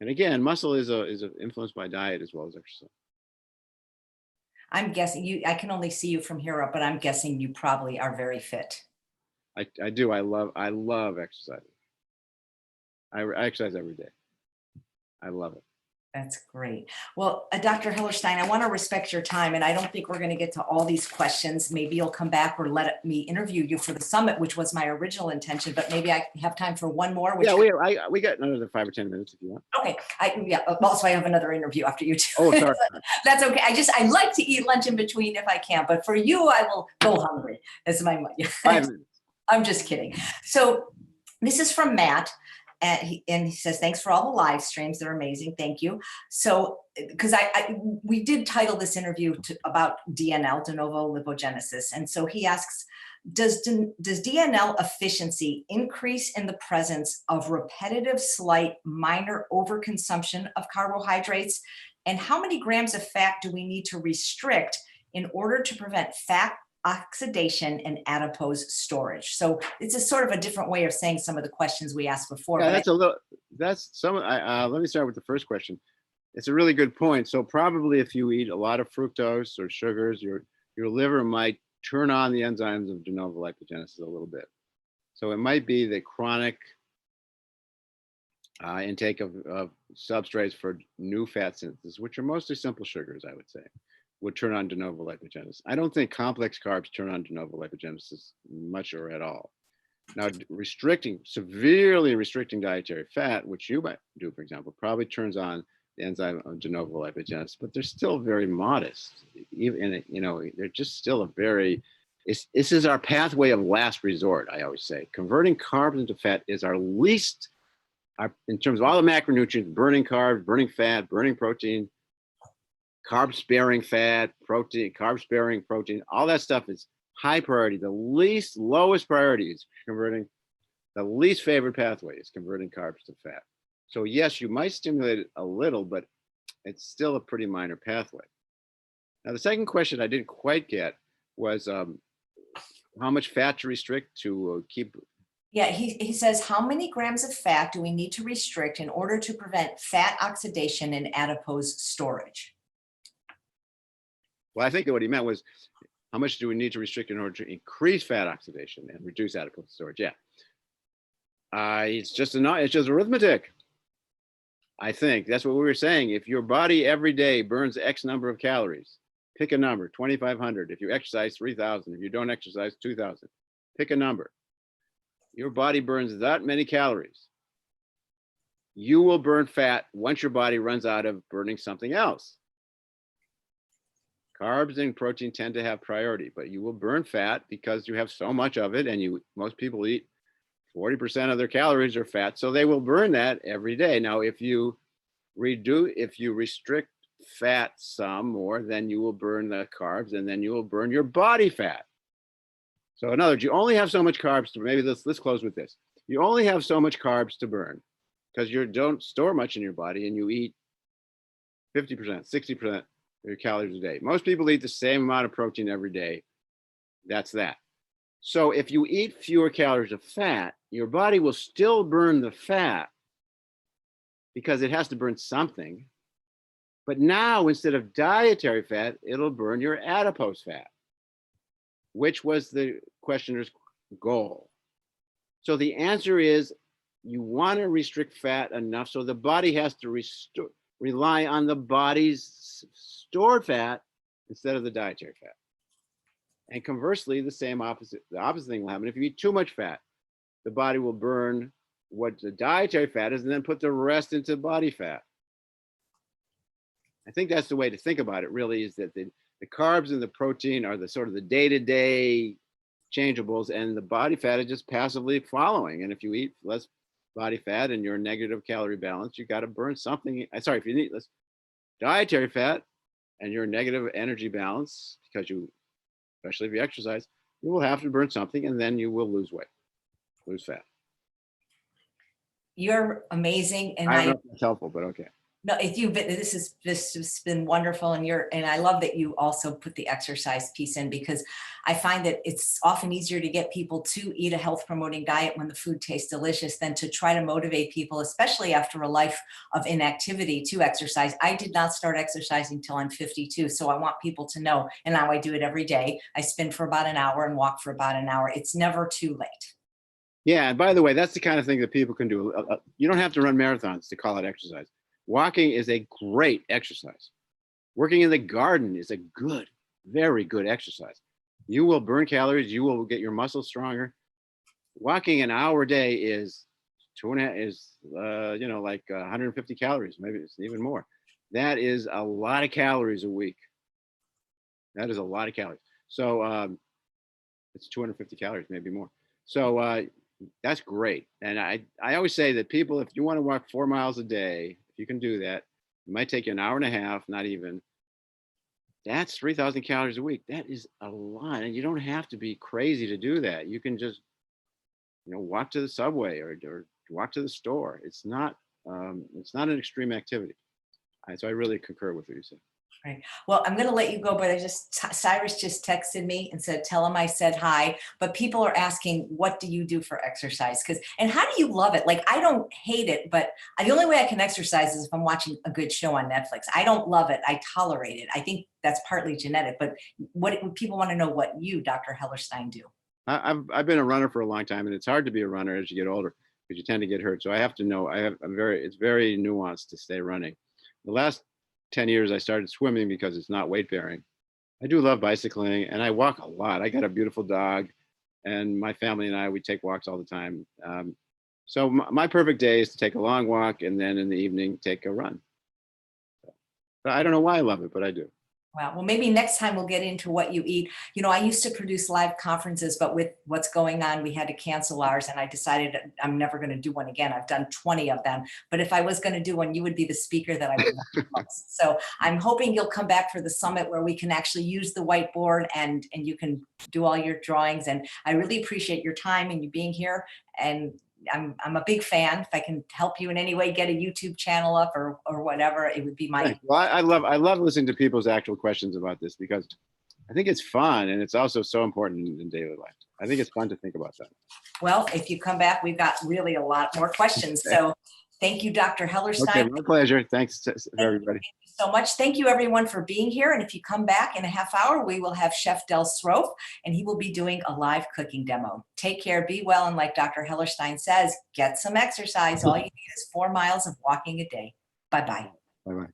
And again, muscle is influenced by diet as well as exercise. I'm guessing I can only see you from here up, but I'm guessing you probably are very fit. I do. I love exercising. I exercise every day. I love it. That's great. Well, Dr. Hellerstein, I want to respect your time, and I don't think we're going to get to all these questions. Maybe you'll come back or let me interview you for the summit, which was my original intention, but maybe I have time for one more. Yeah, we got another 5 or 10 minutes if you want. Okay. Also, I have another interview after you too. Oh, sorry. That's okay. I like to eat lunch in between if I can, but for you, I will go hungry. That's my money. 5 minutes. I'm just kidding. So this is from Matt. And he says, thanks for all the live streams. They're amazing. Thank you. So, because we did title this interview about DNL, de novo lipogenesis. And so he asks, does DNL efficiency increase in the presence of repetitive, slight, minor overconsumption of carbohydrates? And how many grams of fat do we need to restrict in order to prevent fat oxidation and adipose storage? So it's a sort of a different way of saying some of the questions we asked before. Yeah, let me start with the first question. It's a really good point. So probably if you eat a lot of fructose or sugars, your liver might turn on the enzymes of de novo lipogenesis a little bit. So it might be the chronic intake of substrates for new fat synthesis, which are mostly simple sugars, I would say, would turn on de novo lipogenesis. I don't think complex carbs turn on de novo lipogenesis much or at all. Now, severely restricting dietary fat, which you might do, for example, probably turns on the enzyme of de novo lipogenesis, but they're still very modest. Even, they're just still this is our pathway of last resort, I always say. Converting carbs into fat is in terms of all the macronutrients, burning carbs, burning fat, burning protein, carb-sparing fat, protein, carb-sparing protein, all that stuff is high priority. The lowest priority is converting, the least favorite pathway is converting carbs to fat. So yes, you might stimulate it a little, but it's still a pretty minor pathway. Now, the second question I didn't quite get was how much fat to restrict to keep. Yeah, he says, how many grams of fat do we need to restrict in order to prevent fat oxidation and adipose storage? Well, I think what he meant was, how much do we need to restrict in order to increase fat oxidation and reduce adipose storage? Yeah, it's just arithmetic. I think that's what we were saying. If your body every day burns X number of calories, pick a number, 2,500. If you exercise, 3,000. If you don't exercise, 2,000. Pick a number. Your body burns that many calories. You will burn fat once your body runs out of burning something else. Carbs and protein tend to have priority, but you will burn fat because you have so much of it, and most people eat 40% of their calories are fat, so they will burn that every day. Now, if you restrict fat some more, then you will burn the carbs, and then you will burn your body fat. So in other words, you only have so much carbs to, maybe let's close with this. You only have so much carbs to burn because you don't store much in your body, and you eat 50%, 60% your calories a day. Most people eat the same amount of protein every day. That's that. So if you eat fewer calories of fat, your body will still burn the fat because it has to burn something. But now, instead of dietary fat, it'll burn your adipose fat, which was the questioner's goal. So the answer is, you want to restrict fat enough so the body has to rely on the body's stored fat instead of the dietary fat. And conversely, the opposite thing will happen. If you eat too much fat, the body will burn what the dietary fat is and then put the rest into body fat. I think that's the way to think about it, really, is that the carbs and the protein are the sort of the day-to-day changeables, and the body fat is just passively following. And if you eat less body fat and you're a negative calorie balance, you got to burn something. Sorry, if you eat less dietary fat and you're a negative energy balance because you especially if you exercise, you will have to burn something, and then you will lose weight, lose fat. You're amazing. And I don't know if that's helpful, but okay. no, if you've been, this has been wonderful. And I love that you also put the exercise piece in, because I find that it's often easier to get people to eat a health promoting diet when the food tastes delicious than to try to motivate people, especially after a life of inactivity, to exercise. I did not start exercising till I'm 52. So I want people to know, and now I do it every day. I spin for about an hour and walk for about an hour. It's never too late. Yeah, and by the way, that's the kind of thing that people can do. You don't have to run marathons to call it exercise. Walking is a great exercise. Working in the garden is a good, very good exercise. You will burn calories. You will get your muscles stronger. Walking an hour a day is like 150 calories. Maybe it's even more. That is a lot of calories a week. That is a lot of calories. So it's 250 calories, maybe more. So that's great. And I always say that people, if you want to walk 4 miles a day, if you can do that, it might take you an hour and a half, not even. That's 3,000 calories a week. That is a lot. And you don't have to be crazy to do that. You can just, walk to the subway or walk to the store. It's not an extreme activity. So I really concur with what you said. Right. Well, I'm going to let you go, but Cyrus just texted me and said, tell him I said hi. But people are asking, what do you do for exercise? And how do you love it? Like, I don't hate it, but the only way I can exercise is if I'm watching a good show on Netflix. I don't love it. I tolerate it. I think that's partly genetic, but what people want to know what you, Dr. Hellerstein, do. I've been a runner for a long time, and it's hard to be a runner as you get older because you tend to get hurt. So I have to know, it's very nuanced to stay running. The last 10 years, I started swimming because it's not weight bearing. I do love bicycling, and I walk a lot. I got a beautiful dog, and my family and I, we take walks all the time. So my perfect day is to take a long walk, and then in the evening, take a run. But I don't know why I love it, but I do. Wow. Well, maybe next time we'll get into what you eat. I used to produce live conferences, but with what's going on, we had to cancel ours. And I decided I'm never going to do one again. I've done 20 of them. But if I was going to do one, you would be the speaker that I would want most. So I'm hoping you'll come back for the summit where we can actually use the whiteboard and you can do all your drawings. And I really appreciate your time and you being here. And I'm a big fan. If I can help you in any way, get a YouTube channel up or whatever, it would be my. Thanks. Well, I love listening to people's actual questions about this because I think it's fun and it's also so important in daily life. I think it's fun to think about that. Well, if you come back, we've got really a lot more questions. Okay. So thank you, Dr. Hellerstein. Okay, my pleasure. Thanks to everybody. Thank you so much. Thank you, everyone, for being here. And if you come back in a half hour, we will have Chef Del Srofe, and he will be doing a live cooking demo. Take care, be well, and like Dr. Hellerstein says, get some exercise. All you need is 4 miles of walking a day. Bye-bye. Bye-bye.